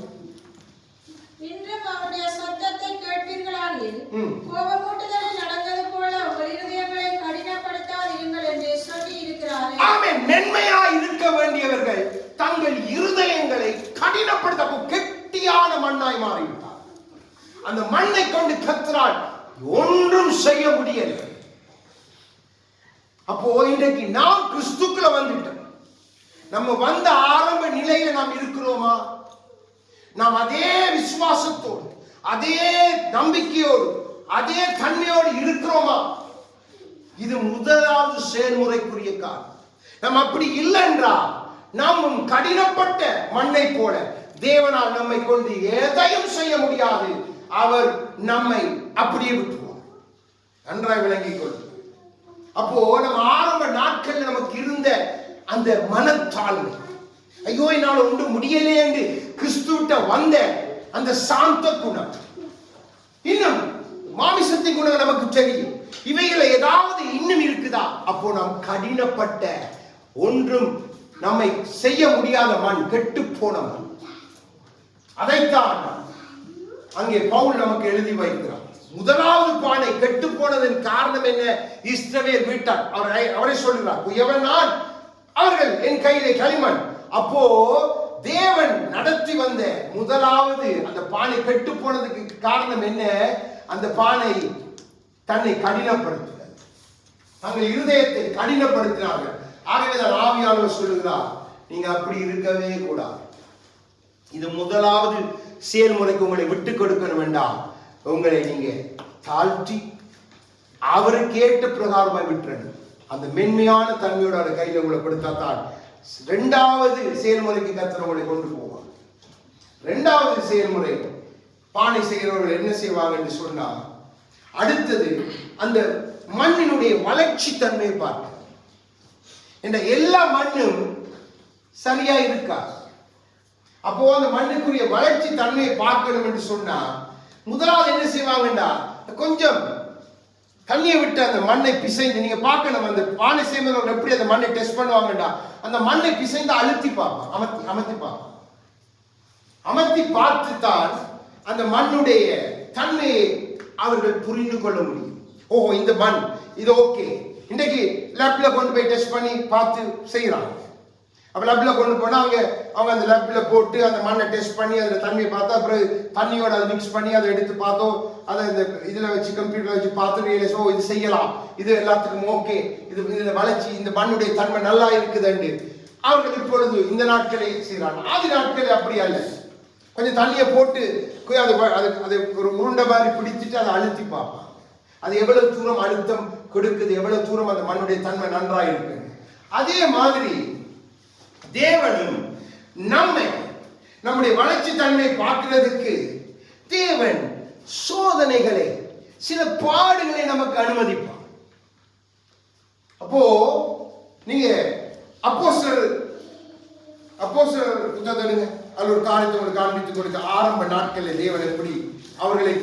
இன்றும் அவருடைய சத்தத்தை கேட்பீர்களாகில் கோபமூட்டுதலில் நடந்தது போல உங்கள் இருதயங்களை கடினப்படுத்தாதிருங்கள் என்று சொல்லி இருக்கிறார். ஆமென். மென்மையா இருக்க வேண்டியவர்கள் தங்கள் இருதயங்களை கடினப்படுத்த கெட்டியான மண்ணாய் மாறிவிட்டார். அந்த மண்ணை கொண்டு கர்த்தரால் ஒன்றும் செய்ய முடியல. அப்போ இன்றைக்கு நாம் கிறிஸ்துக்குள்ள வந்துட்டோம். நம்ம வந்த ஆரம்ப நிலையில நாம் இருக்கிறோமா? நாம் அதே விசுவாசத்தோடு, அதே நம்பிக்கையோடு, அதே தன்மையோடு இருக்கிறோமா? இது முதலாவது செயல்முறைக்குரிய காரணம். நாம் அப்படி இல்லை என்றால் நாம் கடினப்பட்ட மண்ணை போல தேவனால் நம்மை கொண்டு எதையும் செய்ய முடியாது. அவர் நம்மை அப்படியே விட்டுருவார். நன்றாய் விளங்கிக் கொள்ளும். அப்போ நம்ம ஆரம்ப நாட்கள் நமக்கு இருந்த அந்த மனத்தாழ்மை, ஐயோ என்னால் ஒன்று முடியலே என்று கிறிஸ்துவிட்ட வந்த அந்த சாந்த குணம், இன்னும் மாமிசத்தின் குணம் நமக்கு தெரியும். இவைகளை ஏதாவது இன்னும் இருக்குதா? அப்போ நாம் கடினப்பட்ட ஒன்றும் நம்மை செய்ய முடியாத மண், கெட்டு போன மண். அதைத்தான் அங்கே பவுல் நமக்கு எழுதி வைக்கிறார். முதலாவது பானை கெட்டு போனதன் காரணம் என்ன? இஸ்ரவேல் வீட்டார். அவரை சொல்கிறார், குயவன் நான், அவர்கள் என் கையிலே களிமண். அப்போ தேவன் நடத்தி வந்த முதலாவது அந்த பானை கெட்டு போனதுக்கு காரணம் என்ன? அந்த பானை தன்னை கடினப்படுத்தினார், தங்கள் இருதயத்தை கடினப்படுத்தினார்கள். ஆகவேதான் ஆவியானவர் சொல்லுகிறார், நீங்க அப்படி இருக்கவே கூடாது. இது முதலாவது செயல்முறைக்கு உங்களை விட்டு கொடுக்கணும் வேண்டாம். உங்களை நீங்க தாழ்த்தி அவருக்கு ஏற்ற பிரகாரமாய் விட்டுறணும். அந்த மென்மையான தன்மையோட கையில உங்களை கொடுத்தாத்தான் இரண்டாவது செயல்முறைக்கு கர்த்தர் உங்களை கொண்டு போவார். இரண்டாவது செயல்முறை, பானை செய்கிறவர்கள் என்ன செய்வாங்க என்று சொன்னா, அடுத்தது அந்த மண்ணினுடைய வளர்ச்சி தன்மையை பார்க்க. இந்த எல்லா மண்ணும் சரியா இருக்கா? அப்போ அந்த மண்ணுக்குரிய வளர்ச்சி தன்மையை பார்க்கணும் என்று சொன்னா, முதலாவது என்ன செய்வாங்கடா, கொஞ்சம் தண்ணியை விட்டு அந்த மண்ணை பிசைந்து, நீங்க பார்க்கணும் அந்த பானை செய்வர்கள் எப்படி அந்த மண்ணை டெஸ்ட் பண்ணுவாங்கடா, அந்த மண்ணை பிசைந்து அழுத்தி பார்ப்பான், அமர்த்தி பார்ப்பான். அமர்த்தி பார்த்துத்தான் அந்த மண்ணுடைய தன்மையை அவர்கள் புரிந்து கொள்ள முடியும். ஓஹோ, இந்த மண் இது ஓகே. இன்றைக்கு லேப்ல கொண்டு போய் டெஸ்ட் பண்ணி பார்த்து செய்யறாங்க. அப்ப லேப்ல கொண்டு போனா அவங்க அந்த லேப்ல போட்டு அந்த மண்ணை டெஸ்ட் பண்ணி அதில் தண்ணியை பார்த்தா, அப்புறம் தண்ணியோட அதை மிக்ஸ் பண்ணி அதை எடுத்து பார்த்தோம், அதை இந்த இதில் வச்சு கம்ப்யூட்டர்ல வச்சு பார்த்து ரியலைஸ், ஓ இது செய்யலாம், இது எல்லாத்துக்கும் ஓகே, இதுல வளர்ச்சி இந்த மண்ணுடைய தன்மை நல்லா இருக்குதுன்னு அவர்கள் இப்பொழுது இந்த நாட்களே செய்யறாங்க. ஆதி நாட்களே அப்படி அல்ல. கொஞ்சம் தண்ணியை போட்டு அதை ஒரு உருண்டை மாதிரி பிடிச்சிட்டு அதை அழுத்தி பார்ப்பான். அது எவ்வளவு தூரம் அழுத்தம் கொடுக்குது, எவ்வளவு தூரம் அந்த மண்ணுடைய தன்மை நன்றாக இருக்கு. அதே மாதிரி தேவனும் நம்முடைய வளர்ச்சி தன்மையை பார்க்கிறதுக்கு தேவன் சோதனைகளை, சில பாடுகளை நமக்கு அனுமதிப்பார். அப்போ நீங்க அப்போஸ்தலர் புத்தகத்தை அது ஒரு காரியத்தை உங்களுக்கு காண்பித்துக் கொடுக்க, ஆரம்ப நாட்களில் தேவன் எப்படி அவர்களை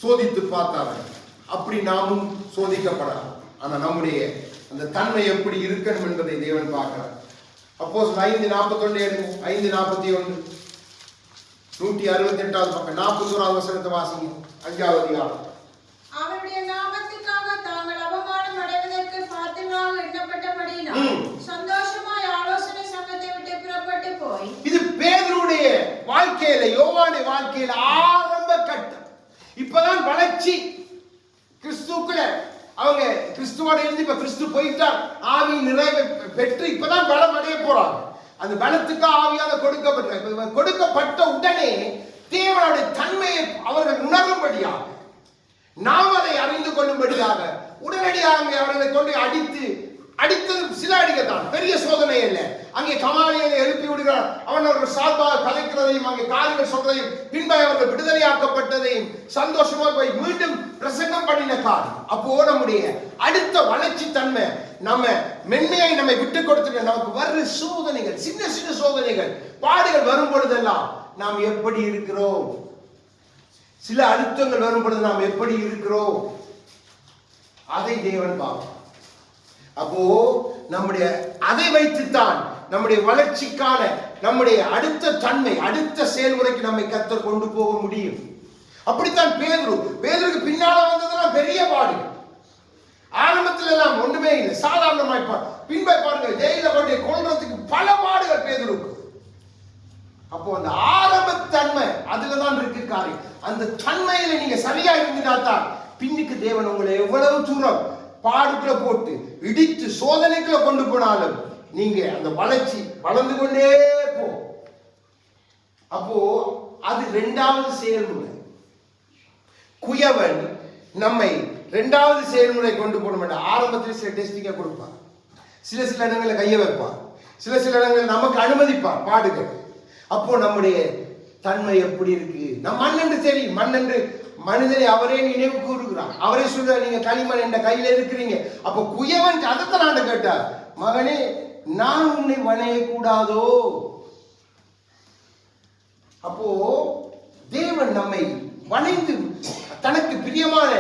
சோதித்து பார்த்தார்கள், அப்படி நாமும் சோதிக்கப்படலாம். ஆனா நம்முடைய அந்த தன்மை எப்படி இருக்கணும் என்பதை தேவன் பார்க்கிறார். அப்போஸ்தலர் 5:41 எடுங்க. 5:41 168வது பக்கம் 41வது வசனத்தை வாசிங்க. 5வது அதிகாரம். அவருடைய நாமத்துக்காக தாங்கள் அவமானம் அடைவதற்கு பாத்திரமாக எண்ணப்பட்டபடியினால் சந்தோஷமாய் ஆலோசனை சங்கத்தை விட்டு புறப்பட்டு போய், இது பேதுருடைய வாழ்க்கையில, யோவானுடைய வாழ்க்கையில ஆரம்ப கட்டம். இப்பதான் வளர்ச்சி கிறிஸ்துக்குள்ள அவங்க கிறிஸ்துவோட இருந்து இப்ப கிறிஸ்து போயிட்டார், ஆவி நிறைவை பெற்று இப்பதான் பலம் அடைய போறாங்க. அந்த பலத்துக்கு ஆவியாக கொடுக்கப்பட்ட உடனே தேவனுடைய தன்மையை அவர்கள் உணரும்படியாக, நாம் அதை அறிந்து கொள்ளும்படியாக உடனடியாக அவர்களை கொண்டு அடித்தது சில அடிகள் தான், பெரிய சோதனை இல்லை. அங்கே கமாலியனை எழுப்பி விடுகிறார், அவன் அவர்கள் சார்பாக கலைக்கிறதையும் அங்கே காரியங்கள் சொல்றதையும் பின்பு அவர்கள் விடுதலையாக்கப்பட்டதையும் சந்தோஷமாக போய் மீண்டும் பிரசங்கம் பண்ணின காரியம். அப்போ நம்முடைய அடுத்த வளர்ச்சி தன்மை, நம்ம மென்மையை நம்மை விட்டு கொடுத்துட்டு நமக்கு வர்ற சோதனைகள், சின்ன சின்ன சோதனைகள், பாடுகள் வரும் பொழுதெல்லாம் நாம் எப்படி இருக்கிறோம், சில அழுத்தங்கள் வரும் பொழுது நாம் எப்படி இருக்கிறோம், அதை தேவன் பார்ப்பார். அப்போ நம்முடைய அதை வைத்துத்தான் நம்முடைய வளர்ச்சிக்கான நம்முடைய அடுத்த தன்மை, அடுத்த செயல்முறைக்கு நம்மை கர்த்தர் கொண்டு போக முடியும். அப்படித்தான் பேதுருக்கு பின்னால வந்ததெல்லாம் பெரிய பாடு. ஆரம்பத்தில் எல்லாம் ஒன்றுமே இல்லை, சாதாரணமாய் பின்பை பாருங்க, ஜெயில கொண்டு கொள்றதுக்கு பல பாடுகள் பேதுருக்கு. அப்போ அந்த ஆரம்ப தன்மை அதுலதான் இருக்கு காரியம். அந்த தன்மையில நீங்க சரியா இருந்தாதான் பின்னுக்கு தேவன் உங்களை எவ்வளவு தூரம் பாடுக்குள்ள போட்டு இடித்து சோதனைக்குள்ள கொண்டு போனாலும் நீங்க அந்த வளர்ச்சி வளர்ந்து கொண்டே போ. அப்போ அது இரண்டாவது செயல்முறை. குயவன் நம்மை இரண்டாவது செயல்முறை கொண்டு போன மாட்டான். ஆரம்பத்தில் சில டெஸ்டிங்க கொடுப்பார், சில இடங்களில் கையை வைப்பார், சில இடங்களில் நமக்கு அனுமதிப்பார் பாடுகள். அப்போ நம்முடைய தன்மை எப்படி இருக்கு, நம் மண் என்று தெரியும். மண் என்று மனிதனை அவரே நினைவு கூறுகிறார். அவரே சொல்ற, நீங்க களிமண் என்ற கையில இருக்கிறீங்க. அப்போ குயவன் அதைத்தான் நான் கேட்டார், மகனே நான் உன்னை வணைய கூடாதோ? அப்போ தேவன் நம்மை வணைந்து தனக்கு பிரியமான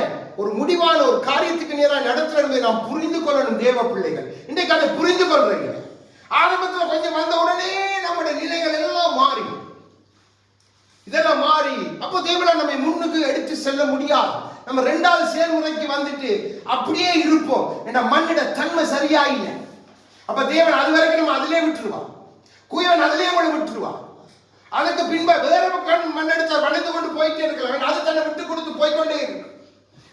ஒரு ஒரு முடிவான ஒரு காரியத்துக்கு நேராக நடத்துறது நாம் புரிந்து கொள்ளணும் தேவ பிள்ளைகள். இன்றைக்கு அதை புரிந்து கொள்றீங்க. ஆரம்பத்தில் கொஞ்சம் வந்த உடனே நம்முடைய நிலைகள் எல்லாம் மாறி இதெல்லாம் மாறி அப்போ தேவனை நம்மை முன்னுக்கு எடுத்து செல்ல முடியாது. நம்ம 2வது செயல்முறைக்கு வந்துட்டு அப்படியே இருப்போம். என்ற மண்ணிட தன்மை சரியா இல்லை. அப்ப தேவன் அது வரைக்கும் நம்ம அதிலே விட்டுருவான். குயவன் அதிலே கூட விட்டுருவான். அதுக்கு பின்பு வேற மண் எடுத்து வளைந்து கொண்டு போயிட்டே இருக்கலாம். அது தன்னை விட்டு கொடுத்து போய்கொண்டே இருக்கு.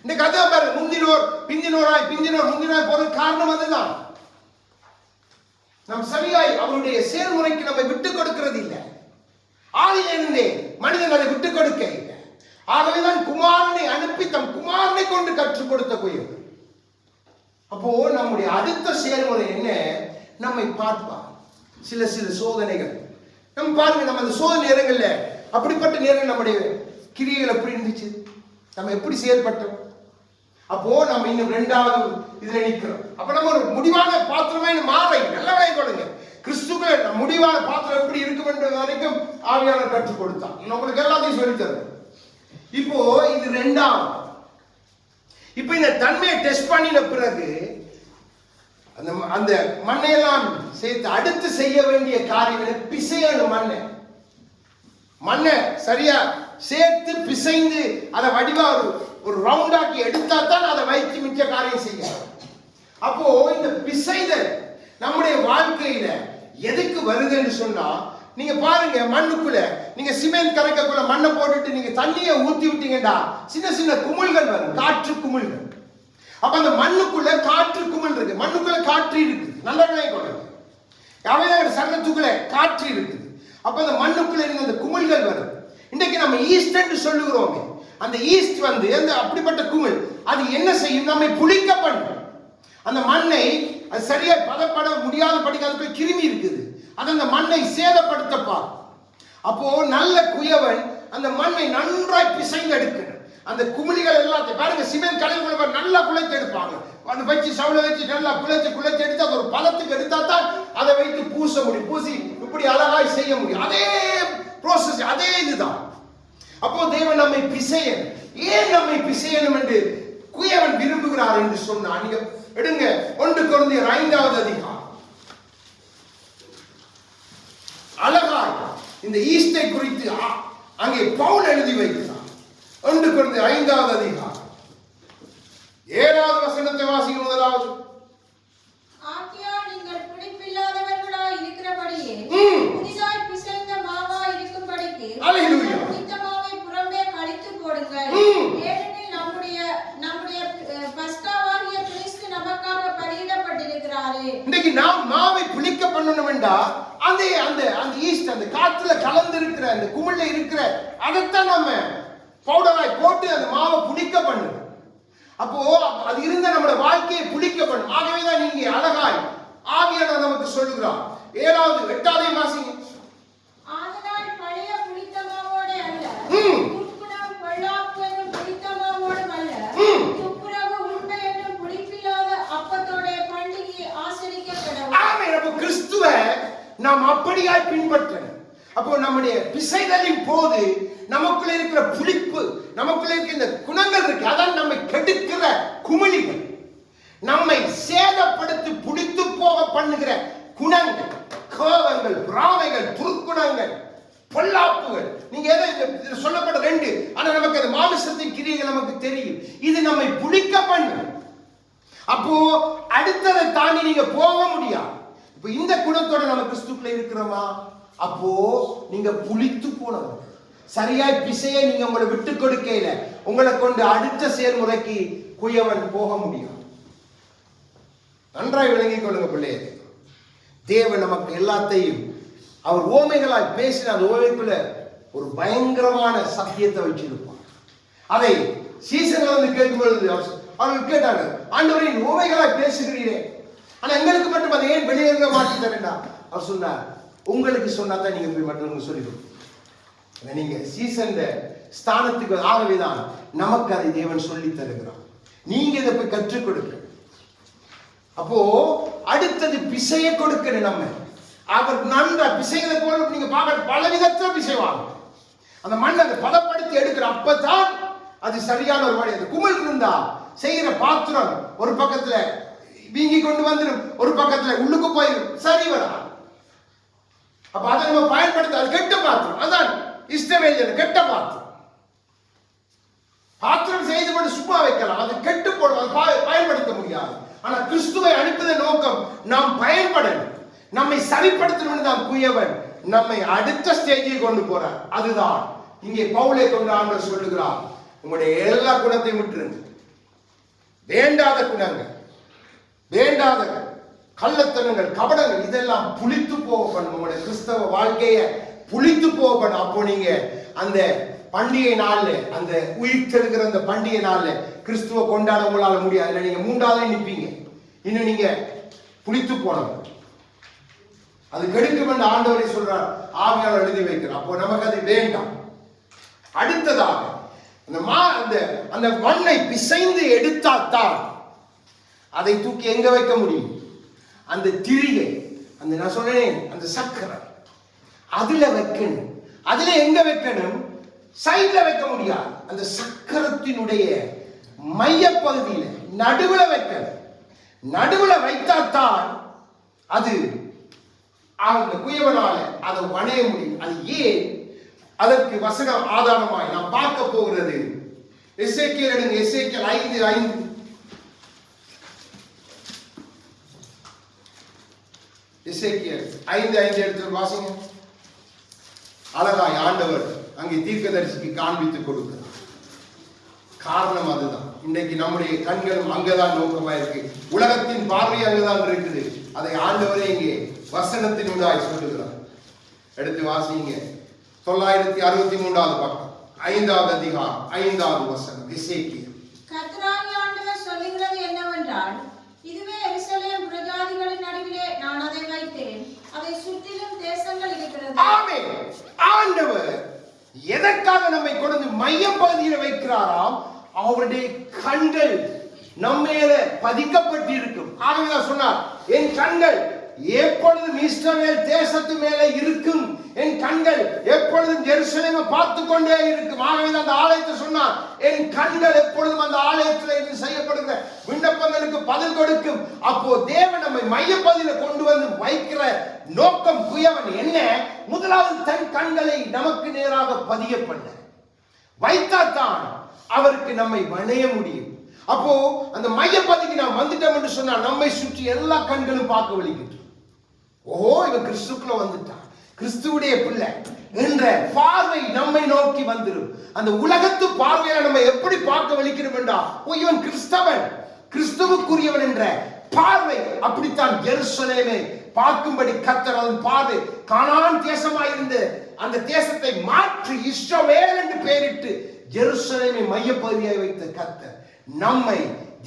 இந்த கதை பாரு, முந்தினோர் முந்தினோர் போற காரணம் அதுதான். நம் சரியாய் அவருடைய செயல்முறைக்கு நம்ம விட்டு கொடுக்கிறது இல்லை. ஆதியிலிருந்தே மனிதன் அதை விட்டு கொடுக்க இல்லை. ஆகவேதான் குமாரனை அனுப்பி தம் குமாரனை கொண்டு கற்றுக் கொடுத்த குயவன். அப்போ நம்முடைய அடுத்த செயல்முறை என்ன? நம்மை பார்ப்பார். சில சோதனைகள் நம்ம பாருங்க. நம்ம அந்த சோதனை நேரங்கள்ல அப்படிப்பட்ட நேரம் நம்முடைய கிரியைகள் எப்படி இருந்துச்சு, நம்ம எப்படி செயல்பட்டோம். அப்போ நம்ம இன்னும் 2வது இதுல நிற்கிறோம். அப்ப நம்ம ஒரு முடிவான பாத்திரமே மாற நல்ல கொடுங்க. கிறிஸ்துக்களை முடிவான பாத்திரம் எப்படி இருக்கும் என்ற வரைக்கும் ஆவியானவர் கற்றுக் கொடுத்தான். உங்களுக்கு எல்லாத்தையும் சொல்லி தருவேன். இப்போ இது 2வது. இப்ப இந்த தன்மையை டெஸ்ட் பண்ணின பிறகு அந்த மண்ணையெல்லாம் சேர்த்து அடுத்து செய்ய வேண்டிய காரியம் பிசையணும். மண்ணை சரியா சேர்த்து பிசைந்து அதை வடிவா ஒரு ரவுண்டாக்கி எடுத்தா தான் அதை வைத்து மிச்ச காரியம் செய்ய. அப்போ இந்த பிசைதல் நம்முடைய வாழ்க்கையில எதுக்கு வருதுன்னு சொன்னா, நீங்க பாருங்க, மண்ணுக்குள்ள நீங்க சிமெண்ட் கரைக்கக்குள்ள மண்ணை போட்டுட்டு நீங்க தண்ணியை ஊத்தி விட்டீங்கன்னா சின்ன குமிழ்கள் வரும், காற்று குமிழ்கள். அப்ப அந்த மண்ணுக்குள்ள காற்று குமிழ் இருக்கு. மண்ணுக்குள்ள காற்று இருக்குது. நல்ல கொள்ளுங்க. அவையோட சரணத்துக்குள்ள காற்று இருக்குது. அப்ப அந்த மண்ணுக்குள்ள இருந்து அந்த குமிழ்கள் வரும். இன்றைக்கு நம்ம ஈஸ்ட் என்று சொல்லுகிறோமே, அந்த ஈஸ்ட் வந்து அந்த அப்படிப்பட்ட குமிழ் அது என்ன செய்யும்? நம்மை புளிக்க பண்ணும். அந்த மண்ணை அது சரியா பதப்பட முடியாத படிக்காத கிருமி இருக்குது. அது அந்த மண்ணை சேதப்படுத்தப்பா. அப்போ நல்ல குயவன் அந்த மண்ணை நன்றாய் பிசைந்து எடுக்கணும். அந்த குமிழிகள் எல்லாத்தையும் பாருங்க, சிமெண்ட் கலைஞர்கள் நல்லா குழைத்து எடுப்பாங்க. அதை வச்சு சவுளை வச்சு நல்லா குழைச்சு எடுத்து அது ஒரு பதத்துக்கு எடுத்தா தான் அதை வைத்து பூச முடியும். பூசி இப்படி அழகாய் செய்ய முடியும். அதே ப்ரோசஸ், அதே இதுதான். அப்போ தேவன் நம்மை பிசையணும். ஏன் நம்மை பிசையணும் என்று குயவன் விரும்புகிறார் என்று சொன்னார். நீங்க எடுங்க 1 கொரிந்தியர் 5வது அதிகாரம். அழகாய் இந்த ஈஸ்டை குறித்து அங்கே பவுல் எழுதி வைக்கிறார். 1 கொரிந்தியர் 5வது அதிகாரம் 7வது வசனத்தை வாசிங்க. முதலாவது, ஆகையால் நீங்கள் புளிப்பில்லாதவர்களாய் இருக்கிறபடியே புதிதாய் பிசைந்த மாவாய் இருக்கும்படிக்கு புளித்த மாவை புறம்பே கழித்து போடுங்கள். ஏனெனில் நம்முடைய பஸ்காவாகிய கிறிஸ்து நமக்காக பலியிடப்பட்டிருக்கிறாரே. இன்னைக்கு நாம் மாவை புளிக்க பண்ணணும் என்றா அந்த ஈஸ்ட் அந்த காற்றுல கலந்து இருக்கிற அந்த குமிழ்ல இருக்கிற அதைத்தான் நம்ம பவுடராய் போட்டு அந்த மாவை புளிக்க பண்ணும். அப்போ அது இருந்த நம்முடைய வாழ்க்கையை புளிக்க பண்ணும். ஆகவேதான் நீங்க அழகாய் ஆவியானவர் நமக்கு சொல்லுகிறார். 8வது வாசிங்க. ஆதலால் பழைய புளித்த மாவோடு அல்ல, துப்புரவு பொல்லாப்பு என்னும் புளித்த மாவோடும் அல்ல, துப்புரவு உண்மை என்னும் புளிப்பில்லாத அப்பத்தோட பண்டிகையை ஆசரிக்க கடவுள். ஆமென். அப்போ கிறிஸ்துவை நாம் அப்படியாய் பின்பற்றணும். அப்போ நம்முடைய பிசைதலின் போது நமக்குள்ள இருக்கிற புளிப்பு, நமக்குள்ள இருக்கிற இந்த குணங்கள் இருக்கு, அதான் நம்மை கெடுக்கிற குமிழிகள், நம்மை சேதப்படுத்தி புளித்து போக பண்ணுகிற குணங்கள், கோபங்கள், பிராமைகள், துர்க்குணங்கள், பொல்லாப்புகள். நீங்க எதை சொல்லப்பட்ட 2, ஆனா நமக்கு அது மாமிசத்தின் கிரியைகள் நமக்கு தெரியும். இது நம்மை புளிக்க பண்ணும். அப்போ அடுத்ததை தாண்டி நீங்க போக முடியாது. இப்ப இந்த குணத்தோட நம்ம கிறிஸ்துக்குள்ள இருக்கிறோமா? அப்போ நீங்க புளித்து போனவங்க. சரியாய் பிசைய நீங்க உங்களை விட்டு கொடுக்கையில உங்களை கொண்டு அடுத்த செயல்முறைக்கு குயவன் போக முடியும். நன்றாய் விளங்கிக் கொள்ளுங்க பிள்ளையே. தேவன் நமக்கு எல்லாத்தையும் அவர் ஓமைகளாய் பேசின அந்த ஓமைக்குள்ள ஒரு பயங்கரமான சத்தியத்தை வச்சிருப்பார். அதை சீசன்ல வந்து கேட்கும் பொழுது அவர்கள் கேட்டாங்க, ஆண்டவரே ஓமைகளாய் பேசுகிறீரே, ஆனா எங்களுக்கு மட்டும் அதை ஏன் வெளியேற மாட்டேன்? அவர் சொன்னார், உங்களுக்கு சொன்னாதான் நீங்க போய் மற்றவங்க சொல்லிடுவோம். நீங்க சீசன் ஸ்தானத்துக்கு ஆகவேதான் நமக்கு அதை தேவன் சொல்லி தருகிறார். நீங்க இதை போய் கற்றுக் கொடுக்க. அப்போ அடுத்தது பிசைய கொடுக்கணும். நம்ம அவர் நன்றா பிசைகளை போல நீங்க பார்க்க பல விதத்துல பிசைவாங்க. அந்த மண்ணை அதை பதப்படுத்தி எடுக்கிற அப்பதான் அது சரியான ஒரு வழி. அந்த குமிழ் இருந்தா செய்கிற பாத்திரம் ஒரு பக்கத்துல வீங்கி கொண்டு வந்துடும், ஒரு பக்கத்துல உள்ளுக்கு போயிடும், சரி வரா. அப்ப அதை நம்ம பயன்படுத்த, அது கெட்ட பாத்திரம். அதான் இஷ்டவேல் கெட்ட பாத்திரம். பாத்திரம் செய்து கொண்டு சும்மா வைக்கலாம், அது கெட்டு போடும், பயன்படுத்த முடியாது. ஆனா கிறிஸ்துவை அனுப்புவதன் நோக்கம் நாம் பயன்படணும், நம்மை சரிப்படுத்தணும். நாம் குயவன் நம்மை அடுத்த ஸ்டேஜுக்கு கொண்டு போறார். அதுதான் இங்கே பவுலை கொண்டு ஆண்டவர் சொல்லுகிறார், உங்களுடைய எல்லா குணத்தையும் விட்டுருங்க. வேண்டாத குணங்கள், வேண்டாத கள்ளத்தனங்கள், கபடங்கள், இதெல்லாம் புளித்து போக பண்ணும். உங்களுடைய கிறிஸ்தவ வாழ்க்கைய புளித்து போக பண்ணும். அப்போ நீங்க அந்த பண்டிகை நாள்ல, அந்த உயிர் தெழுகிற அந்த பண்டிகை நாள்ல கிறிஸ்துவ கொண்டாட உங்களால முடியாது. நீங்க மூன்றாவது நிற்பீங்க, இன்னும் நீங்க புளித்து போனவங்க. அது கெடுக்கும் என்று ஆண்டவரை சொல்றார், ஆவியாளர் எழுதி வைக்கிறார். அப்போ நமக்கு அது வேண்டாம். அடுத்ததாக அந்த மண்ணை பிசைந்து எடுத்தால்தான் அதை தூக்கி எங்க வைக்க முடியும்? அந்த திரிகை, அந்த நான் சொன்னேன் அந்த சக்கரை, அதுல வைக்கணும். அதுல எங்க வைக்கணும்? சைட்ல வைக்க முடியாது. அந்த சக்கரத்தினுடைய மைய பகுதியில நடுவுல வைக்கணும். நடுவுல வைத்தால்தான் அது அந்த குயவனால அதை வணைய முடியும். அது ஏன்? அதற்கு வசனம் ஆதாரமாய் நாம் பார்க்க போகிறது. எசேக்கியேல் எடுங்க, எசேக்கியேல் 5:5. எசேக்கியேல் 5:5 எடுத்து வாசிங்க. அழகாய் ஆண்டவர் அங்கே தீர்க்கதரிசிக்கு காண்பித்து கொடுக்கிறார். காரணம் அதுதான். இன்றைக்கு நம்முடைய கண்களும் அங்கதான் நோக்கமா இருக்கு, உலகத்தின் பார்வை அங்குதான் இருக்குது. அதை ஆண்டவரே இங்கே வசனத்தின் உண்டாய் சொல்லுகிறார். எடுத்து வாசிங்க. 963வது பக்கம், 5வது அதிகாரம், 5வது வசனம். எசேக்கியேல். கர்த்தராகிய ஆண்டவர் சொல்லுகிறது என்னவென்றால், இதுவே எருசலேம் பிரஜாதிகளின் நடுவிலே நான் அதை வைத்தேன், அதை சுற்றிலும் தேசங்கள் இருக்கிறது. ஆமென். ஆண்டவர் எதற்காக நம்மை கொண்டு மைய பகுதியில் வைக்கிறாராம்? அவருடைய கண்கள் நம்ம மேல பதிக்கப்பட்டு இருக்கும். ஆகவேதான் சொன்னார், என் கண்கள் எப்பொழுதும் இஸ்ரவேல் தேசத்து மேல இருக்கும், என் கண்கள் எப்பொழுதும் எருசலேமை பார்த்து கொண்டே இருக்கும். ஆகவே அந்த ஆலயத்தை சொன்னார், என் கண்கள் எப்பொழுதும் அந்த ஆலயத்தில் செய்யப்படுகிற விண்ணப்பங்களுக்கு பதில் கொடுக்கும். அப்போ தேவன் நம்மை மையப்பகுதியில கொண்டு வந்து வைக்கிற நோக்கம், குயவன் என்ன? முதலாவது தன் கண்களை நமக்கு நேராக பதிய பண்ண வைத்தாத்தான் அவருக்கு நம்மை வணைய முடியும். அப்போ அந்த மையப்பகுதிக்கு நாம் வந்துட்டோம் என்று சொன்னா நம்மை சுற்றி எல்லா கண்களும் பார்க்க வலிக்கிட்டு, ஓஹோ இவன் கிறிஸ்துக்குள்ள வந்துட்டான், கிறிஸ்துவுடைய பிள்ளை என்ற பார்வை நம்மை நோக்கி வந்துடும். அந்த உலகத்து பார்வையை நம்ம எப்படி பார்க்க வலிக்கிறோம் என்றா, ஓ இவன் கிறிஸ்தவன், கிறிஸ்துவுக்குரியவன் என்ற பார்வை. அப்படித்தான் எருசலேமை பார்க்கும்படி கர்த்தர் அதன் பார்வை கானான் தேசமாயிருந்த அந்த தேசத்தை மாற்றி இஸ்ரவேல் என்று பெயரிட்டு எருசலேமை மையப்பகுதியாய் வைத்த கர்த்தர் நம்மை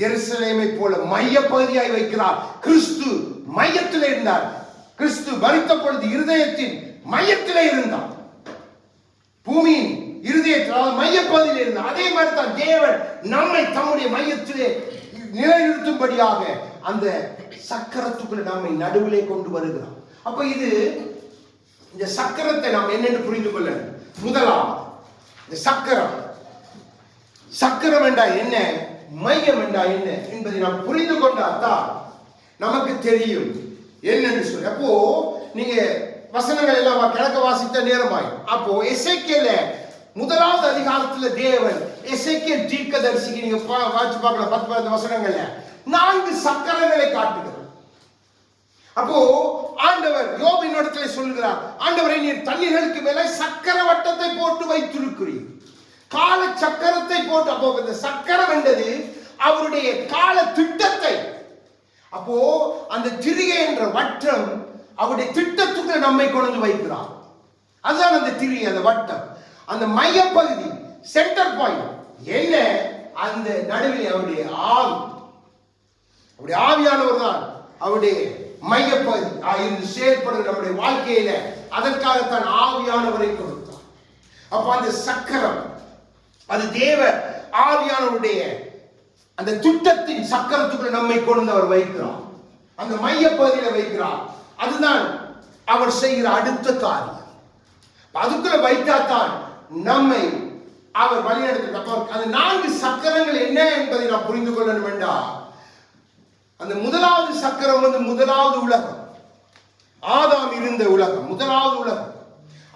எருசலேமை போல மையப்பகுதியாய் வைக்கிறார். கிறிஸ்து மையத்திலே இருந்தார். கிறிஸ்து மரித்த பொழுது இருதயத்தின் மையத்திலே இருந்தார், பூமியின் இருதயத்தில் மையப்பகுதியில் இருந்தார். அதே மாதிரி தான் தேவன் நம்மை தம்முடைய மையத்திலே நிலைநிறுத்தும்படியாக அந்த சக்கரத்துக்குள்ள நம்மை நடுவிலே கொண்டு வருகிறார். அப்ப இது இந்த சக்கரத்தை நாம் என்னென்று புரிந்து கொள்ள, முதலாவது இந்த சக்கரம், சக்கரம் என்றா என்ன, மையம் என்றா என்ன என்பதை நாம் புரிந்து கொண்டால்தான் நமக்கு தெரியும் என்னன்னு சொல்லி. அப்போ நீங்க வசனங்கள் எல்லாம் கிழக்க வாசித்த நேரமாய். அப்போ எசேக்கியேல முதலாவது அதிகாரத்துல தேவன் எசேக்கியேல் தீர்க்கதரிசிக்கு நீங்க வாசி பார்க்கலாம் 10 வசனங்கள்ல 4 சக்கரங்களை காட்டுகிறார். அப்போ ஆண்டவர் யோபின் இடத்துல சொல்கிறார், ஆண்டவரை நீர் தண்ணீர்களுக்கு மேலே சக்கர வட்டத்தை போட்டு வைத்திருக்கிறீர், கால சக்கரத்தை போட்டு. அப்போ இந்த சக்கரம் என்றது அவருடைய கால திட்டத்தை, அப்போ அந்த திரிகை என்ற வட்டம் அவருடைய திட்டத்துக்கு நம்மை கொண்டு வைக்கிறார். அதுதான் அந்த திரிகை, அந்த வட்டம், அந்த மையப்பகுதி, சென்டர் பாயிண்ட் என்ன? அந்த நடுவில் அவருடைய ஆவி, அவருடைய ஆவியானவர் தான் அவருடைய மையப்பகுதி இருந்து செயல்படுகிற நம்முடைய வாழ்க்கையில. அதற்காகத்தான் ஆவியானவரை கொடுத்தார். அப்ப அந்த சக்கரம் அது தேவ ஆவியானவருடைய அந்த திட்டத்தின் சக்கரத்துக்குள்ள நம்மை கொண்டு அவர் வைக்கிறார், அந்த மையப்பகுதியில வைக்கிறார். அதுதான் அவர் செய்கிற அடுத்த காரியம். அதுக்குள்ள வைத்தாத்தான் நம்மை அவர் வழிநடத்த. அந்த 4 சக்கரங்கள் என்ன என்பதை நாம் புரிந்து கொள்ளணும் என்றால், அந்த முதலாவது சக்கரம் வந்து முதலாவது உலகம், ஆதாம் இருந்த உலகம், முதலாவது உலகம்.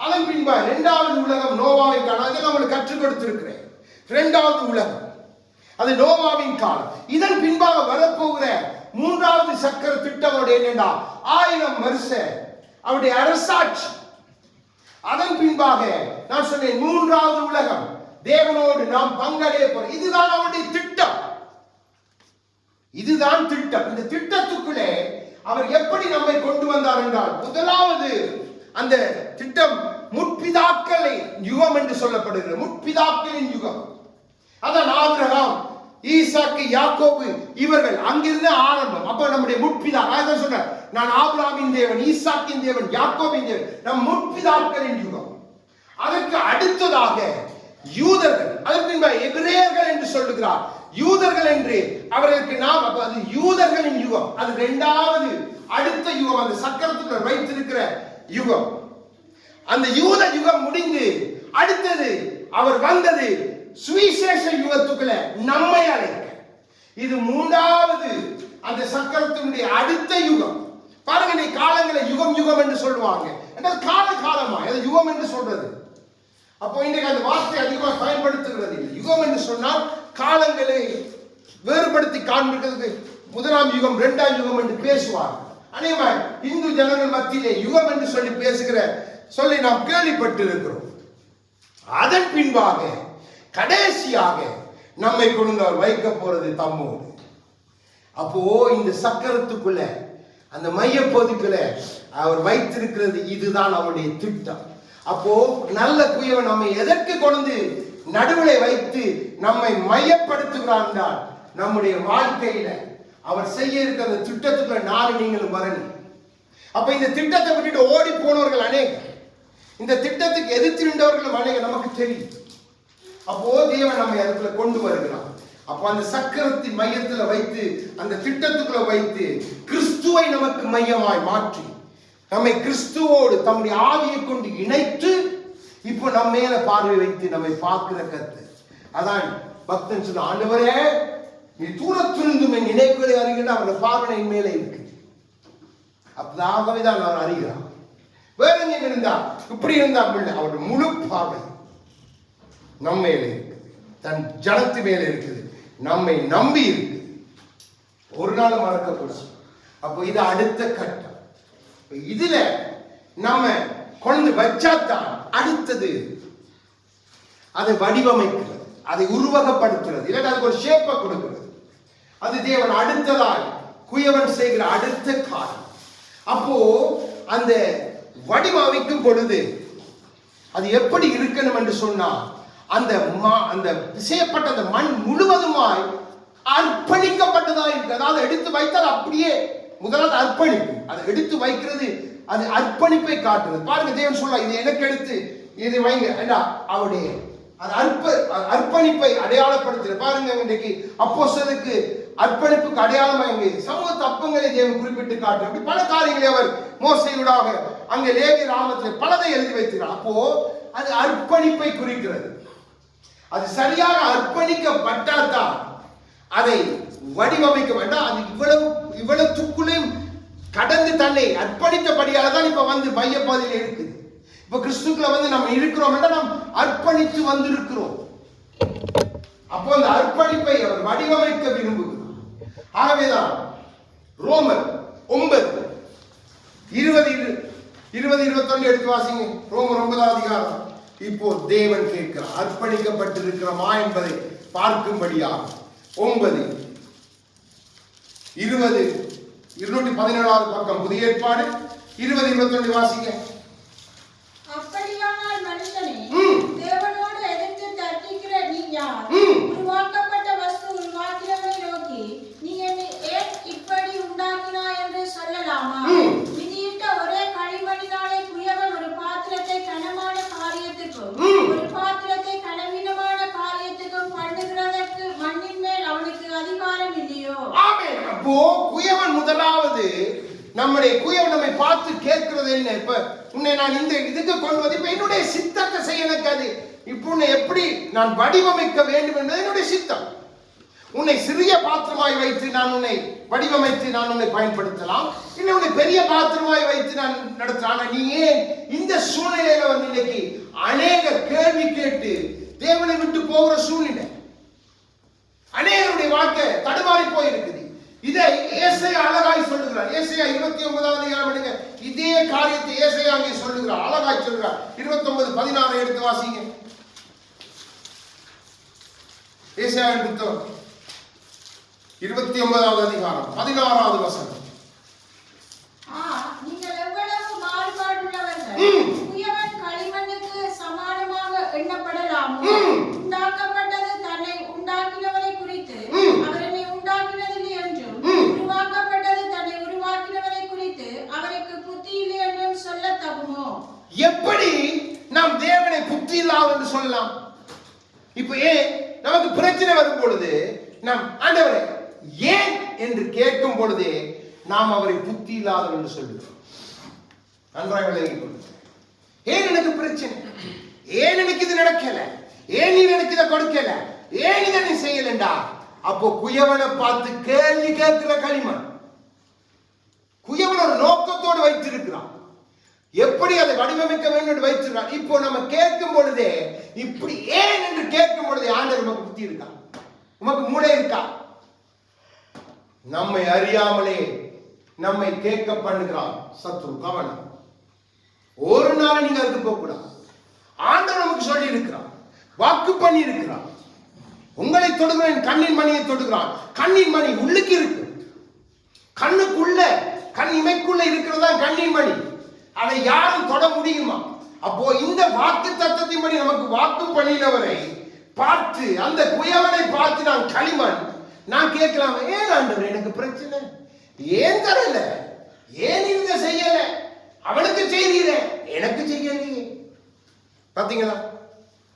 அதன் பின்பா 2வது உலகம் நோவாவின் காலம். அதை நம்மளுக்கு கற்றுக் கொடுத்திருக்கிறேன். 2வது உலகம் அது நோவாவின் காலம். இதன் பின்பாக வரப்போகிற 3வது சக்கர திட்டம் என்னென்றா 1000 வருஷ அவருடைய அரசாட்சி. அதன் பின்பாக நான் சொன்னேன் 3வது உலகம், தேவனோடு நாம் பங்கடைய போறோம். இதுதான் அவருடைய திட்டம். இதுதான் திட்டம். இந்த திட்டத்துக்குள்ளே அவர் எப்படி நம்மை கொண்டு வந்தார் என்றால், முதலாவது அந்த திட்டம் முற்பிதாக்களை யுகம் என்று சொல்லப்படுகிறது. முற்பிதாக்களின் யுகம். அதான் ஆபிரகாம், ஈசாக்கு, யாக்கோபு இவர்கள் அங்கிருந்து ஆரம்பம். அப்ப நம்முடைய முற்பிதா, அதான் சொன்னார், நான் ஆபிரகாமின் தேவன், ஈசாக்கின் தேவன், யாக்கோபின் தேவன், நம் முற்பிதாக்களின் யுகம். அதற்கு அடுத்ததாக யூதர்கள், அதற்கு எபிரேயர்கள் என்று சொல்லுகிறார். யூதர்கள் என்று அவர்களுக்கு நாம், அது யூதர்களின் யுகம். அது 2வது அடுத்த யுகம், அந்த சக்கரத்துக்குள் வைத்திருக்கிற யுகம். அந்த யூத யுகம் முடிந்து அடுத்தது அவர் வந்தது சுவிசேஷ யுகத்துக்குள்ள நம்மை அழைக்க. இது 3வது அந்த சக்கரத்தினுடைய அடுத்த யுகம். பாருங்க, நீ காலங்களை யுகம் யுகம் என்று சொல்லுவாங்க. கால காலமா அது யுகம் என்று சொல்றது. அப்போ இன்றைக்கு அந்த வார்த்தை அதிகமாக பயன்படுத்துகிறது இல்லை. யுகம் என்று சொன்னால் காலங்களை வேறுபடுத்தி காண்பிக்கிறதுக்கு 1ஆம் யுகம் 2ஆம் யுகம் என்று பேசுவார். அநேகமாக இந்து ஜனங்கள் மத்தியிலே யுகம் என்று சொல்லி நாம் கேள்விப்பட்டு இருக்கிறோம். அதன் பின்பாக கடைசியாக நம்மை கொண்டு அவர் வைக்க போறது தம்மோடு. அப்போ இந்த சக்கரத்துக்குள்ள அந்த மையப்பகுதிக்குள்ள அவர் வைத்திருக்கிறது, இதுதான் அவருடைய திட்டம். அப்போ நல்ல குயவன் நம்மை எதற்கு கொண்டு நடுவில் வைத்து நம்மை மையப்படுத்துகிறார் என்றால், நம்முடைய வாழ்க்கையில அவர் செய்ய இருக்கிற அந்த திட்டத்துக்குள்ள நானும் நீங்களும் வரணும். அப்ப இந்த திட்டத்தை விட்டுட்டு ஓடி போனவர்கள் அநேகம், இந்த திட்டத்துக்கு எதிர்த்து நின்றவர்களும் அநேகம் நமக்கு தெரியும். அப்போ தேவன் நம்மை அதுக்குள்ள கொண்டு வருகிறார். அப்போ அந்த சக்கரத்தின் மையத்தில் வைத்து, அந்த திட்டத்துக்குள்ள வைத்து கிறிஸ்துவை நமக்கு மையமாய் மாற்றி நம்மை கிறிஸ்துவோடு தம்முடைய ஆவியை கொண்டு இணைத்து இப்போ நம்ம மேல பார்வை வைத்து நம்மை பார்க்கிற கர்த்தர். அதான் பக்தன் சொன்ன, ஆண்டவரே நீ தூரத்திலிருந்தும் என் நினைவுகளை அறிகின்ற அவருடைய பார்வை மேலே இருக்கு. அப்பதாகவேதான் அவர் அறிகிறார். வேற எங்க இருந்தா இப்படி இருந்தா அவருடைய முழு பார்வை நம்ம மேலே இருக்குது, தன் ஜனத்து மேலே இருக்குது, நம்மை நம்பி இருக்குது. ஒரு நாள் மறக்கக்கூடாது. அப்போ இது அடுத்த கட்டம். இதுல நம்ம கொண்டு வச்சாத்தான் அடுத்தது அதை வடிவமைக்கிறது, அதை உருவகப்படுத்துறது, இல்லாட்டி அதுக்கு ஒரு ஷேப்பை கொடுக்கிறது. அது தேவன் அடுத்ததால் குயவன் செய்கிற அடுத்த காலம். அப்போ அந்த வடிவமைக்கும் பொழுது அது எப்படி இருக்கணும் என்று சொன்னால், அந்த செய்யப்பட்ட அந்த மண் முழுவதுமாய் அர்ப்பணிக்கப்பட்டதா இருக்கு. அதாவது எடுத்து வைத்தால் அப்படியே முதலாவது அர்ப்பணிப்பு, அதை எடுத்து வைக்கிறது, அது அர்ப்பணிப்பை காட்டுறது. பாருங்க, தேவன் சொல்ல, இது எனக்கு எடுத்து இது வைங்க, அவருடைய அர்ப்பணிப்பை அடையாளப்படுத்துற. பாருங்க, இன்றைக்கு அப்போஸ்தலருக்கு அர்ப்பணிப்புக்கு அடையாளமா இங்கே சமூக தப்பங்களை தேவன் குறிப்பிட்டு காட்டுற. அப்படி பல காரியங்களை அவர் மோசையூடாக அங்கே லேவி ராமத்தில் பலதை எழுதி வைக்கிறார். அப்போ அது அர்ப்பணிப்பை குறிக்கிறது. அது சரியாக அர்ப்பணிக்கப்பட்டால்தான் அதை வடிவமைக்க வேண்டாம். அது இவ்வளவு துக்குளையும் கடந்து தன்னை அர்ப்பணித்தபடியால தான் இப்ப வந்து மையப்பாதையில் இருக்குது. இப்ப கிறிஸ்துக்குள்ள வந்து நம்ம இருக்கிறோம், நாம் அர்ப்பணித்து வந்திருக்கிறோம். அப்போ அந்த அர்ப்பணிப்பை அவர் வடிவமைக்க விரும்புகிறார். ஆகவேதான் ரோமர் 9:20-21 எடுத்து வாசிங்க. ரோமர் 9ஆம் அதிகாரம். இப்போ தேவன் கேட்கிறார், அர்ப்பணிக்கப்பட்டிருக்கிறோமா என்பதை பார்க்கும்படியாக 9:20-217 பக்கம் புதிய ஏற்பாடு 20-21 வாசிங்க. அப்படியானால் மனுஷனே, தேவனோடு எதிர்த்து தர்க்கிக்கிற நீ யார்? உருவாக்கப்பட்ட வஸ்து உருவாக்கினவரை நோக்கி நீ என்னை ஏன் இப்படி உண்டாக்கினாய் என்று சொல்லலாமா? விதியிட்ட ஒரே களிமண்ணினாலே குயவன் ஒரு பாத்திரத்தை கனமான காரியத்துக்கும் ஒரு பாத்திரத்தை கனவீனமான காரியத்துக்கும் பண்ணுகிறதற்கு மண்ணின் மேல் அவனுக்கு அதிகாரம் இல்லையோ? ஆமென். அப்போ குயவன் முதலாவது நம்முடைய குயவன் நம்மை பார்த்து கேட்கிறது என்ன? இப்ப உன்னை நான் இந்த இதுக்கு கொண்டு வந்து இப்ப என்னுடைய சித்தத்தை செய்ய எனக்கு அது இப்போ உன்னை எப்படி நான் வடிவமைக்க வேண்டும் என்பது என்னுடைய சித்தம். உன்னை சிறிய பாத்திரமாய் வைத்து நான் உன்னை வடிவமைத்து நான் உன்னை பயன்படுத்தலாம், இல்லை உன்னை பெரிய பாத்திரமாய் வைத்து நான் நடத்தலாம். நீ ஏன் இந்த சூழ்நிலையில வந்து இன்னைக்கு அநேக கேள்வி கேட்டு தேவனை விட்டு போகிற சூழ்நிலை, அநேகருடைய வாழ்க்கை தடுமாறி போயிருக்குது. இதை ஏசாயா அழகாய் சொல்லுகிறார். ஏசாயா 29வது அதிகாரம் எடுங்க, இதே காரியத்தை ஏசாயா அங்கே சொல்லுகிறார், அழகாய் சொல்லுகிறார். 29:16 எடுத்து வாசிங்க. ஏசாயா புத்தகம் 29வது அதிகாரம் 16வது வசனம். நீங்கள் எவ்வளவு மாறுபாடுள்ளவர்கள், குயவன் களிமண்ணுக்கு சமானமாக எண்ணப்படலாமோ? உண்டாக்கப்பட்டது தன்னை உண்டாக்கினவரை குறித்து அவர் என்னை உண்டாக்கினதில்லை என்றும், உருவாக்கப்பட்டது தன்னை உருவாக்கினவரை குறித்து அவருக்கு புத்தி இல்லை என்றும் சொல்ல தகுமோ? எப்படி நாம் தேவனை புத்தி இல்லாதவர் என்று சொல்லலாம்? இப்ப ஏன் நமக்கு பிரச்சனை வரும் பொழுது நாம் ஆண்டவரே ஏன் என்று கேட்கும் பொழுதே நாம் அவரை புத்தி இல்லாதவர் என்று சொல்லுகிறோம். நன்றாக விளங்கிக் கொள்ளுங்கள். ஏன் எனக்கு பிரச்சனை, ஏன் எனக்கு இது நடக்கல, ஏன் நீ எனக்கு இதை கொடுக்கல, ஏன் இதை நீ செய்யலண்டா, அப்போ குயவனை பார்த்து கேள்வி கேட்கிற களிமண். குயவன் ஒரு நோக்கத்தோடு வைத்திருக்கிறான், எப்படி அதை வடிவமைக்க வேண்டும் என்று வைத்திருக்கிறான். இப்போ நம்ம கேட்கும் பொழுதே இப்படி ஏன் என்று கேட்கும் பொழுதே ஆண்டவர் நமக்கு புத்தி இருக்கா, உமக்கு மூளை இருக்கா? நம்மை அறியாமலே நம்மை கேட்க பண்ணுகிறான் சத்ரு. கவனம், ஒரு நாள் நீங்க அதுக்கு போக கூடாது. ஆண்டவர் நமக்கு சொல்லி இருக்கிறான், வாக்கு பண்ணி இருக்கிறான், உங்களை தொடுகிறேன், கண்ணின் மணியை தொடுகிறான். கண்ணின் மணி உள்ளுக்கு இருக்கு, கண்ணுக்குள்ள கண் இமைக்குள்ள இருக்கிறதா கண்ணின் மணி. அதை யாரும் தொட முடியுமா? அப்போ இந்த வாக்கு தத்தத்தின்படி நமக்கு வாக்கு பண்ணினவரை பார்த்து, அந்த குயவனை பார்த்து நான் களிமண், நான் கேட்கலாம், ஏன் ஆண்டவர் எனக்கு பிரச்சனை, ஏன் தரல, ஏன் இவங்க செய்யல, அவனுக்கு செய்கிறீர எனக்கு செய்யலையே. பாத்தீங்களா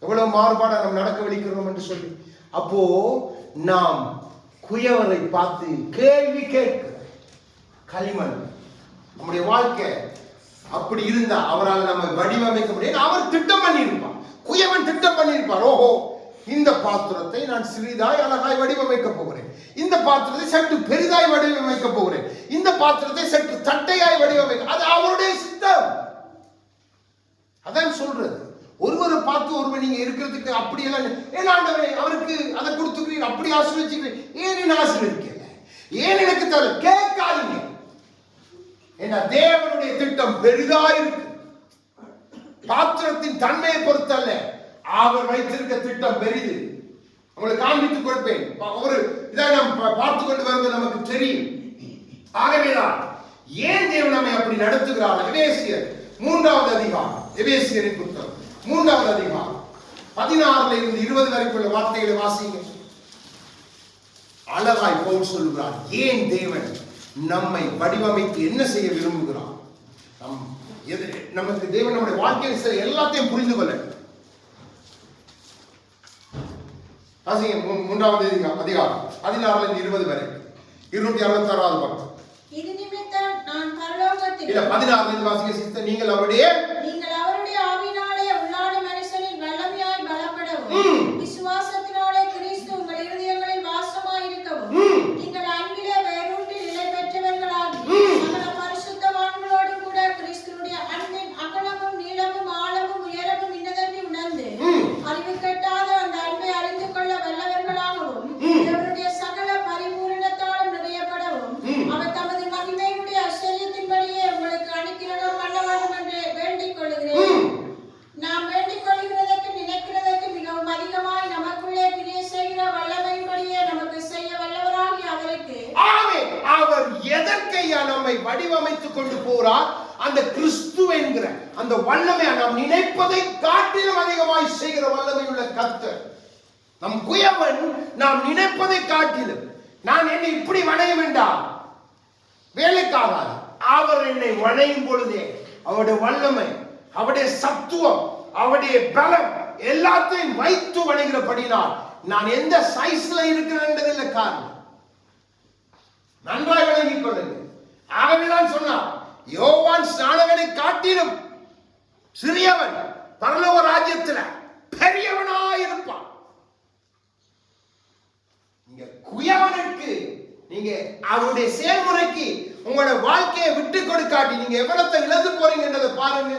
எவ்வளவு மாறுபாடா நம்ம நடக்க வலிக்கிறோம் என்று சொல்லி. அப்போ நாம் குயவரை பார்த்து கேள்வி கேட்கிற களிமண். நம்முடைய வாழ்க்கை அப்படி இருந்தா அவரால் நம்ம வடிவமைக்க முடியும். அவர் திட்டம் பண்ணியிருப்பார், குயவன் திட்டம் பண்ணியிருப்பார். ஓஹோ, இந்த பாத்திரத்தை நான் சிறிதாய் அழகாய் வடிவமைக்க போகிறேன், இந்த பாத்திரத்தை சற்று பெரிதாய் வடிவமைக்க போகிறேன், இந்த பாத்திரத்தை சற்று தட்டையாய் வடிவமைக்க, அது அவருடைய சித்தம். அதான் சொல்றது. ஒருவரை பார்த்து ஒருவர் நீங்க இருக்கிறதுக்கு அப்படியெல்லாம் ஏன் ஆண்டவரே அவருக்கு அதை கொடுத்துக்கிறீங்க, அப்படி ஆசீர்வதிக்கிறீங்க, ஏன் என்ன ஆசீர்வதிக்கல, ஏன் எனக்கு தர கேட்காதீங்க. ஏன்னா தேவனுடைய திட்டம் பெரிதா இருக்கு. பாத்திரத்தின் தன்மையை பொறுத்தல்ல, அவர் வைத்திருக்க திட்டம் பெரிது. உங்களுக்கு காண்பித்துக் கொடுப்பேன். ஒரு இதை நாம் பார்த்து கொண்டு வருவது நமக்கு தெரியும். ஆகவேதான் ஏன் தேவன் நம்மை அப்படி நடத்துகிறார். எபேசியர் 3வது அதிகாரம், எபேசியரின் புத்தகம் 3வது அதிகாரம் 16 இருந்து 20 வரைக்குள்ள வார்த்தைகளை வாசிங்க. அழகாய் பவுல் சொல்லுகிறார், ஏன் தேவன் நம்மை வடிவமைத்து என்ன செய்ய விரும்புகிறார். நமக்கு தேவன் நம்முடைய வாழ்க்கையில் எல்லாத்தையும் புரிந்து கொள்ள. வாசிங்க 3வது அதிகாரம் 16 இருந்து 20 வரை, 266வது பக்கம். இது நிமித்தம் நான் பரலோகத்தில் இல்ல 16 இருந்து வாசிங்க சிஸ்டர். நீங்கள் அவருடைய ஆவினாலே உள்ளான மனுஷனின் வல்லமையாய் பலப்படவும், விசுவாசத்தினாலே கிறிஸ்து உங்கள் இருதயங்களில் வாசமாய் இருக்கவும், நீங்கள் அன்பிலே வேரூன்றி நிலை பெற்றவர்களாகி சகல பரிசுத்தவான்களோடு கூட கிறிஸ்துவுடைய அன்பின் அகலமும் நீளமும் ஆழமும் உயரமும் இன்னதென்று உணர்ந்து அறிவு கெட்டாத அந்த அன்பை அறிந்து கொள்ள வல்லவர்களாகவும், அவருடைய சகல பரிபூரணத்தாலும் நிறையப்படவும், அவர் தமது மகிமையுடைய ஆச்சரியத்தின்படியே உங்களுக்கு அனுக்கிரகம் பண்ண வேண்டும் என்று வேண்டிக் கொள்கிறேன். நாம் வேண்டிக் கொள்கிறதற்கு நினைக்கிறதற்கு மிகவும் அதிகமாய் நமக்குள்ளே கிரியை செய்கிற வல்லமையின்படியே நமக்கு செய்ய வல்லவராகி அவருக்கு. அவர் எதற்கையா நம்மை வடிவமைத்துக் கொண்டு போறார்? அந்த கிறிஸ்து என்கிற அந்த வல்லமை நாம் நினைப்பதை காட்டிலும் அதிகமாய் செய்கிற வல்லமை உள்ள கர்த்தர். நம் குயவன் நாம் நினைப்பதை காட்டிலும், நான் என்னை இப்படி வணையும் என்றால் வேலைக்காகாது. அவர் என்னை வணையும் பொழுதே அவருடைய வல்லமை, அவருடைய சத்துவம், அவருடைய பலம் எல்லாத்தையும் வைத்து வணைகிறபடினால் நான் எந்த சைஸ்ல இருக்கிறேன் என்பதில்லை காரணம். நன்றாக விளங்கிக் கொள்ளுங்கள். ஆகவேதான் சொன்னார், யோவான் ஸ்நானகனை காட்டிலும் சிறியவன் பரலோக ராஜ்யத்தில் பெரியவனாயிருப்பான். நீங்க குயவனுக்கு, நீங்க அவருடைய செயல்முறைக்கு உங்களோட வாழ்க்கையை விட்டு கொடுக்காட்டி நீங்க எவ்வளவு இழந்து போறீங்கன்றதை பாருங்க.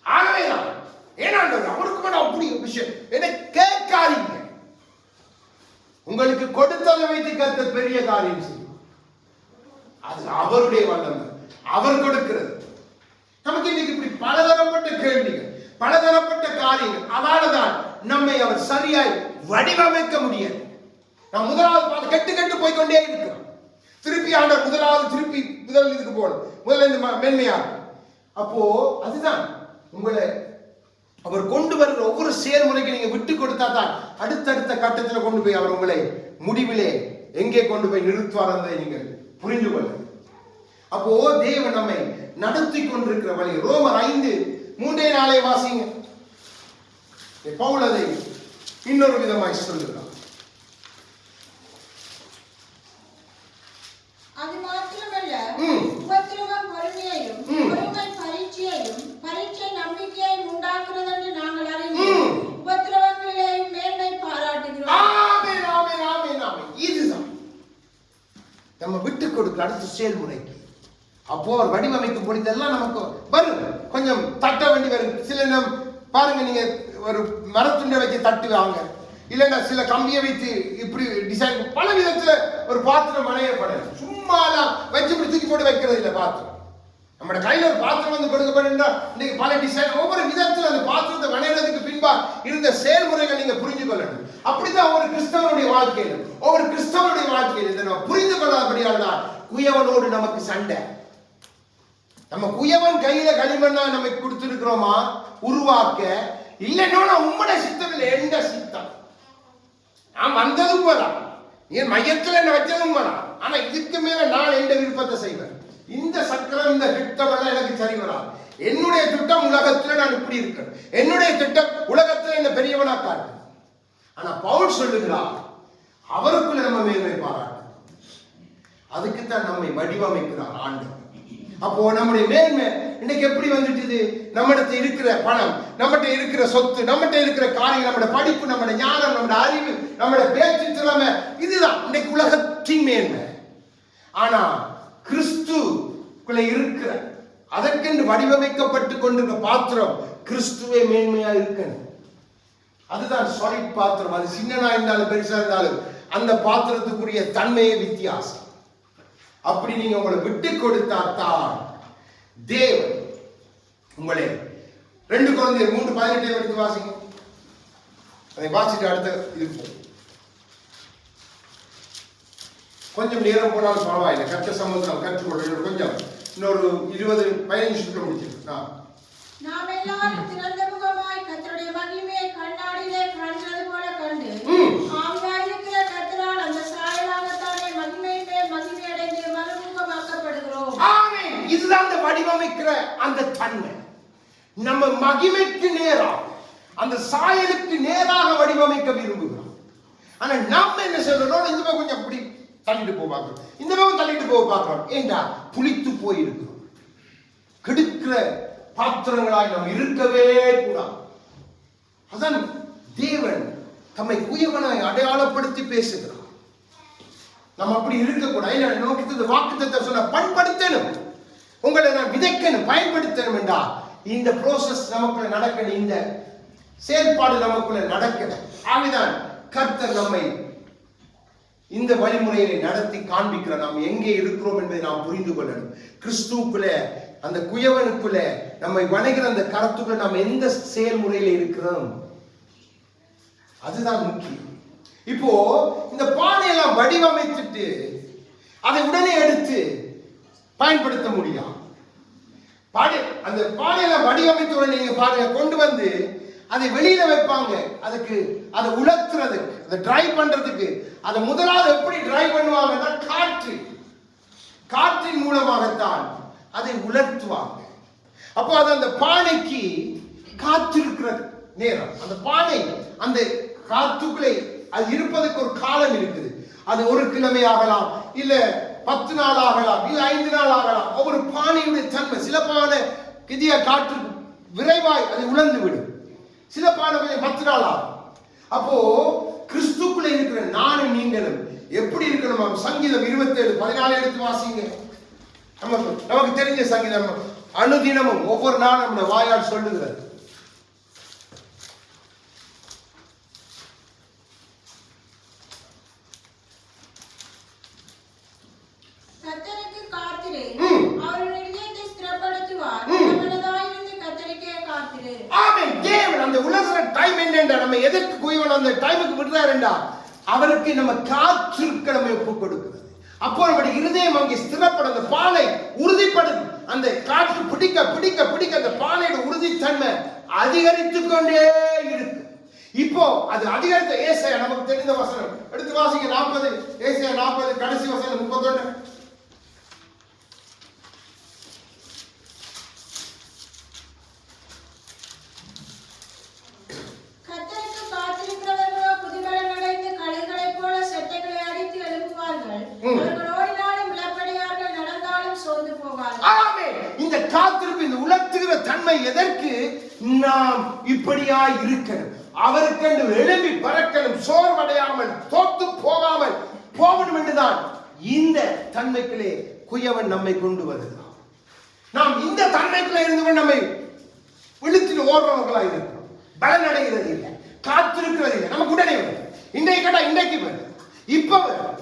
ஆகவேதான் ஏனாண்டவர் அவருக்கு கூட அப்படி விஷயம் என்ன கேட்காதீங்க. உங்களுக்கு கொடுத்ததை வைத்து கர்த்தர் பெரிய காரியம் செய்யும். அது அவருடைய வல்லமை, அவர் கொடுக்கிறது. நமக்கு இன்னைக்கு இப்படி பலதரப்பட்ட கேள்விகள், பலதரப்பட்ட காரியங்கள். அதனாலதான் நம்மை அவர் சரியாய் வடிவமைக்க முடியாது. நான் முதலாவது கெட்டு போய்கொண்டே இருக்கிறோம். திருப்பி ஆண்டவர் திருப்பி முதல் இதுக்கு போகணும், முதல்ல இந்த மேன்மையாக. அப்போ அதுதான் உங்களை அவர் கொண்டு வருகிற ஒவ்வொரு செயல்முறைக்கு நீங்க விட்டு கொடுத்தா தான் அடுத்தடுத்த கட்டத்தில் கொண்டு போய் அவர் உங்களை முடிவிலே எங்கே கொண்டு போய் நிறுத்துவார் என்பதை நீங்கள் புரிந்து கொள்ள. அப்போ தேவன் நம்மை நடத்தி கொண்டிருக்கிற வழி. ரோமர் 5:3 வாசிங்க. பவுல் அதை இன்னொரு விதமாய் சொல்லுகிறார். அது மாத்திரமல்ல, உபத்திரவம் பொறுமையையும், பொறுமை பரீட்சையையும், பரீட்சை நம்பிக்கையை உண்டாக்குறது என்று நாங்கள் அறிந்து உபத்திரவங்களிலேயும் மேன்மை பாராட்டுகிறோம். ஆமென், ஆமென், ஆமென், ஆமென். இதுதான் நம்ம விட்டு கொடுக்கிற அடுத்த செயல்முறைக்கு. அப்போ அவர் வடிவமைக்கும் பொழுதெல்லாம் நமக்கு வரும், கொஞ்சம் தட்ட வேண்டி வரும். சில நேரம் பாருங்க, நீங்க ஒரு மரத்துண்டை வச்சு தட்டுவாங்க, இல்லைன்னா சில கம்பியை வைத்து இப்படி டிசைன் பல விதத்துல ஒரு பாத்திரம் வணையப்படும். சும்மா வச்சு இப்படி தூக்கி போட்டு வைக்கிறது இல்லை. பாத்திரம் நம்ம கையில ஒரு பாத்திரம் வந்து கொடுக்கப்படும். இன்னைக்கு பல டிசைன் ஒவ்வொரு விதத்துல அந்த பாத்திரத்தை வணையறதுக்கு பின்பா இருந்த செயல்முறைகள் நீங்க புரிஞ்சு கொள்ளணும். அப்படிதான் ஒவ்வொரு கிறிஸ்தவனுடைய வாழ்க்கையில், ஒவ்வொரு கிறிஸ்தவனுடைய வாழ்க்கையில் இதை நம்ம புரிந்து கொள்ளாதபடியால் தான் குயவனோடு நமக்கு சண்டை. நம்ம குயவன் கையில களிமண்ணா நம்ம கொடுத்திருக்கிறோமா உருவாக்க, இல்லைன்னா உம்மட சித்தம் இல்லை, எந்த சித்தம். நான் வந்ததும் போலாம், என் மையத்தில் என்ன வச்சதும் போலாம். ஆனா இதுக்கு மேல நான் எந்த விருப்பத்தை செய்வேன். இந்த சக்கரம், இந்த திட்டம் எல்லாம் எனக்கு சரி வராது. என்னுடைய திட்டம் உலகத்துல நான் இப்படி இருக்கேன், என்னுடைய திட்டம் உலகத்துல என்ன பெரியவனா காட்டு. ஆனா பவுல் சொல்லுகிறார், அவருக்குள்ள நம்ம மேன்மை பாராட்டு. அதுக்குத்தான் நம்மை வடிவமைக்கிறார் ஆண்டவர். அப்போ நம்முடைய மேன்மை இன்னைக்கு எப்படி வந்துட்டு, நம்மகிட்ட இருக்கிற பணம், நம்மகிட்ட இருக்கிற சொத்து, நம்மகிட்ட இருக்கிற காரியம், நம்மளோட படிப்பு, நம்மளோட ஞானம், நம்மளோட அறிவு, நம்மளோட பேச்சு திறமை, இதுதான் இன்னைக்கு உலகத்தின் மேன்மை. ஆனா கிறிஸ்துக்குள்ள இருக்கிற அதற்கென்று வடிவமைக்கப்பட்டு கொண்டிருக்க பாத்திரம் கிறிஸ்துவே மேன்மையா இருக்கணும். அதுதான் சாலிட் பாத்திரம். அது சின்னனா இருந்தாலும் பெருசா இருந்தாலும் அந்த பாத்திரத்துக்குரிய தன்மையே வித்தியாசம். அப்படி நீங்க உங்களை விட்டு கொடுத்தாத்தான் தேவன் உங்களை 2 Corinthians 3:18 எடுத்து வாசிங்க. அதை வாசிட்டு அடுத்த இருப்போம். கொஞ்சம் நேரம் போனாலும் பரவாயில்லை, கற்ற சமுத்திரம் கற்றுக்கொள்ள கொஞ்சம் இன்னொரு 20-15 நிமிஷத்துல முடிச்சிருக்கோம். நாம் எல்லாரும் திறந்த முகமாய் கர்த்தருடைய மகிமையை கண்ணாடியிலே காண்கிறது போல கண்டு, ஆவியாய் இருக்கிற கர்த்தரால் அந்த சாயலாகத்தானே மகிமையின் மேல் மகிமை அடைந்து மறுமுகமாக்கப்படுகிறோம். ஆமென். இதுதான் அந்த வடிவமைக்கிற அந்த தன்மை. நம்ம மகிமைக்கு நேராக, அந்த சாயலுக்கு நேராக வடிவமைக்க விரும்புகிறோம். ஆனா நம்ம என்ன சொல்றோம், இந்த பக்கம் கொஞ்சம் அப்படி தள்ளிட்டு போக பார்க்கிறோம், இந்த பக்கம் தள்ளிட்டு போக பார்க்கிறோம். ஏண்டா புளித்து போயிருக்கிறோம். கெடுக்கிற பாத்திரங்களாய் நாம் இருக்கவே கூடாது. அதான் தேவன் தம்மை குயவனாய் அடையாளப்படுத்தி பேசுகிறார். நம்ம அப்படி இருக்கக்கூடாது. நமக்கு வாக்குத்தத்தம் சொன்ன பண்படுத்தணும், உங்களை நான் விதைக்கணும், பயன்படுத்தணும் என்றா இந்த ப்ரோசஸ் நமக்குள்ள நடக்கணும், இந்த செயல்பாடு நமக்குள்ள நடக்கணும். ஆகிதான் கர்த்தர் நம்மை இந்த வழிமுறையை நடத்தி காண்பிக்கிற. நாம் எங்கே இருக்கிறோம் என்பதை நாம் புரிந்து கொள்ளணும். கிறிஸ்துவுக்குள்ள, அந்த குயவனுக்குள்ள நம்மை வணைகிற அந்த கருத்துக்குள்ள நாம் எந்த செயல்முறையில இருக்கிறோம், அதுதான் முக்கியம். இப்போ இந்த பானையெல்லாம் வடிவமைத்துட்டு அதை உடனே எடுத்து பயன்படுத்த முடியும். அந்த பானையெல்லாம் வடிவமைத்த உடனே நீங்க பாருங்க, கொண்டு வந்து அதை வெளியில வைப்பாங்க. அதுக்கு அதை உலர்த்துறதுக்கு, அதை ட்ரை பண்றதுக்கு, அதை முதலாவது எப்படி ட்ரை பண்ணுவாங்கன்னா காற்றின் மூலமாகத்தான் அதை உலர்த்துவாங்க. அப்போ அது அந்த பானைக்கு காத்திருக்கிற நேரம், அந்த பானை அந்த காத்துக்குள்ளே அது இருப்பதற்கு ஒரு காலம் இருக்குது. அது 1 கிழமை ஆகலாம், இல்ல 10 நாள் ஆகலாம், இல்ல 5 நாள் ஆகலாம். ஒவ்வொரு பானையுடைய தன்மை. சில பானை கிதிய காற்று விரைவாய் அதை உலர்ந்து விடும். சில பானை கொஞ்சம் 10 நாள் ஆகும். அப்போ கிறிஸ்துக்குள்ள இருக்கிற நானும் நீங்களும் எப்படி இருக்கணும்? சங்கீதம் 27:14 எடுத்து வாசிங்க. நமக்கு தெரிஞ்ச சங்கீதம் அனுதினமும் ஒவ்வொரு நாளும் நம்முடைய வாயால் சொல்லுகிறது. கர்த்தருக்கு காத்திரு, அவர் இதயத்தை ஸ்திரப்படுத்துவார். மனதாயிருந்து கர்த்தருக்கே காத்திரு. ஆமென். தேவன் அந்த உலகத்துல டைம் என்னண்டா நம்ம எதற்கு குயவன் அந்த டைமுக்கு விடுறாருண்டா அவருக்கு நம்ம காத்திருக்க நம்ம ஒப்பு கொடுக்கிறது. அப்போ நம்முடைய இருதயம் அங்கே ஸ்திரப்படும், அந்த பானை உறுதிப்படும். அந்த காற்று பிடிக்க பிடிக்க பிடிக்க அந்த பானையோட உறுதித்தன்மை அதிகரித்து கொண்டே இருக்கு. இப்போ அது அதிகரித்த ஏசாயா நமக்கு தெரிந்த வசனம் எடுத்து வாசிங்க. 40 ஏசாயா 40 கடைசி வசனம் 31. கர்த்தருக்கு காத்திருக்கிறவர்களோ புதுபலன் அடைந்து கழுகுகளைப் போல செட்டைகளை அடித்து எழும்புவார்கள். அவர்கள் ஓடினாலும் இளப்படையார்கள், நடந்தாலும் சோர்ந்து போவார்கள். ஆமென். இந்த காத்திருப்பு, இந்த உலர்த்துகிற தன்மை எதற்கு? நாம் இப்படியா இருக்கணும், அவருக்கென்று எழும்பி பறக்கணும், சோர்வடையாமல் தோத்து போகாமல் போகணும் என்றுதான் இந்த தன்மைக்குள்ளே குயவன் நம்மை கொண்டு வருகிறான். நாம் இந்த தன்மைக்குள்ளே இருந்து நம்மை விழுத்திட்டு ஓடுறவர்களா இருக்கிறோம். பலன் அடைகிறது இல்லை, காத்திருக்கிறது இல்லை. நமக்கு உடனே வரும், இன்றைக்கு கேட்டா இன்றைக்கு வரும், இப்ப வரும்.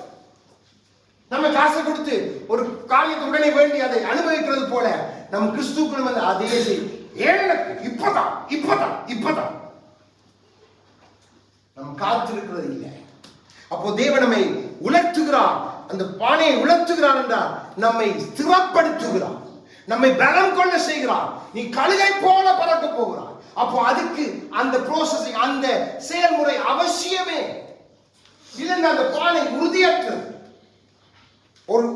நம்ம காசை கொடுத்து ஒரு காரியத்தை உடனே வேண்டி அதை அனுபவிக்கிறது போல நம் கிறிஸ்துக்குள்ள வந்து அதே செய்யும். எனக்கு இப்பதான் இப்பதான் இப்பதான் நம்ம காத்திருக்கிறது இல்லை. அப்போ தேவன் நம்மை உலர்த்துகிறார், அந்த பானையை உலர்த்துகிறார் என்றால் நம்மை ஸ்திரப்படுத்துகிறார், நம்மை பலம் கொள்ள செய்கிறார். நீ கழுகை போல பறக்க போகிறார். அப்போ அதுக்கு அந்த ப்ரோசஸிங், அந்த செயல்முறை அவசியமே. இல்லைன்னா அந்த பானை உறுதியற்றது. ஒரு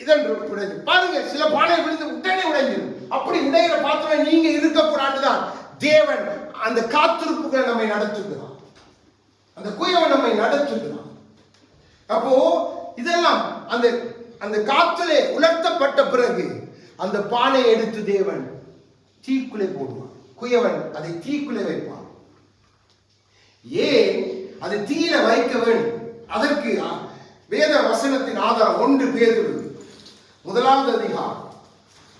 இதன்று உடைஞ்சு பாருங்க, சில பானை விழுந்து உடனே உடைஞ்சிடும். அப்படி உடைகிற பாத்திரம் நீங்க இருக்கக்கூடாதுதான் தேவன் அந்த காத்திருப்புகளை நம்மை நடத்துகிறார், அந்த குயவன் நம்மை நடத்துகிறார். அப்போ இதெல்லாம் அந்த அந்த காத்திலே உலர்த்தப்பட்ட பிறகு அந்த பானையை எடுத்து தேவன் தீக்குள்ளே போடுவார். குயவன் அதை தீக்குள்ளே வைப்பார். ஏன் அதை தீயில வைக்க வேண்டும்? அதற்கு வேத வசனத்தின் ஆதாரம் 1 பேதுரு 1 அதிகாரம்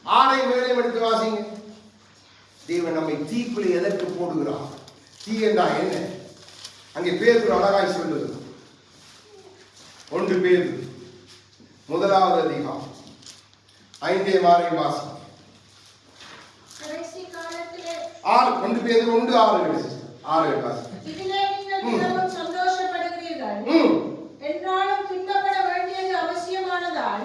6 எடுத்து வாசிங்க. தேவன் நம்மை தீக்குள்ளே எதற்கு போடுகிறார்? தீ என்றால் என்ன? அங்கே பேதுரு அழகாய் சொல்லுகிறார். 1 பேதுரு 1 அதிகாரம் 5 வாசிங்க. கடைசி காலத்திலே 1 பேதுரு 1:6 வாசிங்க. இதிலே நீங்கள் மிகவும் சந்தோஷப்படுகிறீர்கள். என்றாலும் துன்பப்பட வேண்டியது அவசியமானதால்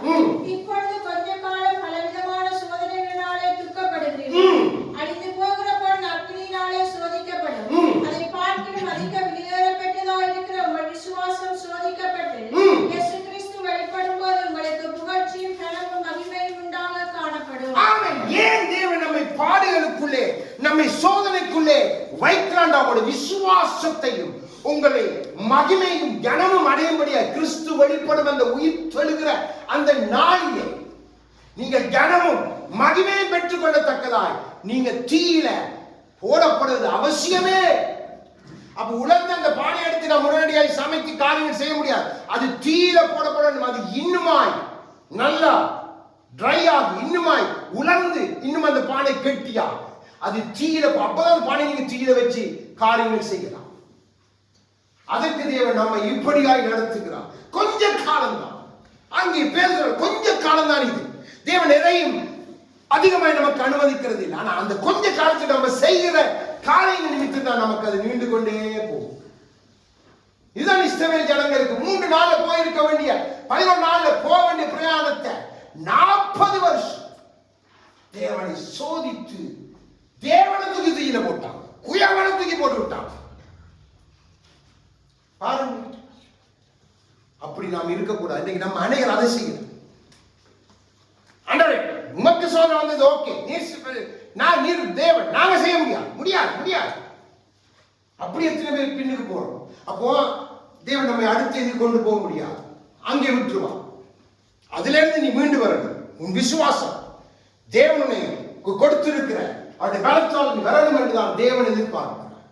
இப்பொழுது கொஞ்ச காலம் பலவிதமான சோதனைகளினாலே துக்கப்படுகிறீர்கள். அழிந்து போகிற பொன் அக்கினியினாலே சோதிக்கப்படும். அதை பார்க்கிலும் அதிக விலையேறப்பட்டதாக இருக்கிற உங்கள் விசுவாசம் சோதிக்கப்பட்டு இயேசு கிறிஸ்து வெளிப்படும் போது உங்களுக்கு புகழ்ச்சியும் கனமும் மகிமையும் உண்டாக காணப்படும். ஆமென். ஏன் தேவன் நம்மை பாடுகளுக்குள்ளே, நம்மை சோதனைக்குள்ளே வைக்கிறான்? அவருடைய விசுவாசத்தையும் உங்களை மகிமையும் கனமும் அடையும்படியா கிறிஸ்து வெளிப்படும் அந்த உயிர் தெழுகிற அந்த நாளிலே நீங்கள் கனமும் மகிமையும் பெற்றுக் கொள்ளத்தக்கதாய் நீங்க தீயில போடப்படுவது அவசியமே. அப்ப உலர்ந்த அந்த பானை எடுத்து நாம் உடனடியாக சமைத்து காரியங்கள் செய்ய முடியாது. அது தீயில போடப்படணும். அது இன்னுமாய் நல்லா ட்ரை ஆகி இன்னுமாய் உலர்ந்து இன்னும் அந்த பானை கெட்டியா அது தீயில, அப்பதான் பானை நீங்க தீயில வச்சு காரியங்கள் செய்யலாம். அதற்கு தேவன் நம்ம இப்படியாய் நடத்துகிறார். கொஞ்ச காலம் தான் அங்கே பேசுகிற கொஞ்ச காலம் தான் இது. தேவன் எதையும் அதிகமாய் நமக்கு அனுமதிக்கிறது இல்லை. ஆனா அந்த கொஞ்ச காலத்துக்கு நம்ம செய்கிற காரியங்கள் நிமித்தம் தான் நமக்கு அது நீண்டு கொண்டே போகும். இதுதான் இஸ்ரவேல் ஜனங்களுக்கு 3 நாள்ல போயிருக்க வேண்டிய 11 நாள்ல போக வேண்டிய பிரயாணத்தை 40 வருஷம் தேவனை சோதித்து தேவனை தூக்கி தீயில போட்டான், குயவனை தூக்கி போட்டு விட்டான். பாருங்க, அப்படி நாம் இருக்கக்கூடாது. இன்னைக்கு நம்ம அனைவரும் அதை செய்யணும். ஆண்டவரே உமக்கு சோதனை வந்தது, ஓகே, நீர் தேவன், நாங்க செய்ய முடியாது. அப்படி எத்தனை பேர் பின்னுக்கு போறோம். அப்போ தேவன் நம்மை அடுத்த இது கொண்டு போக முடியாது, அங்கே விட்டுருவான். அதுல இருந்து நீ மீண்டு வரணும். உன் விசுவாசம் தேவனை கொடுத்திருக்கிற அவருடைய பலத்தால் நீ வரணும் என்றுதான் தேவன் எதிர்பார்க்கிறார்.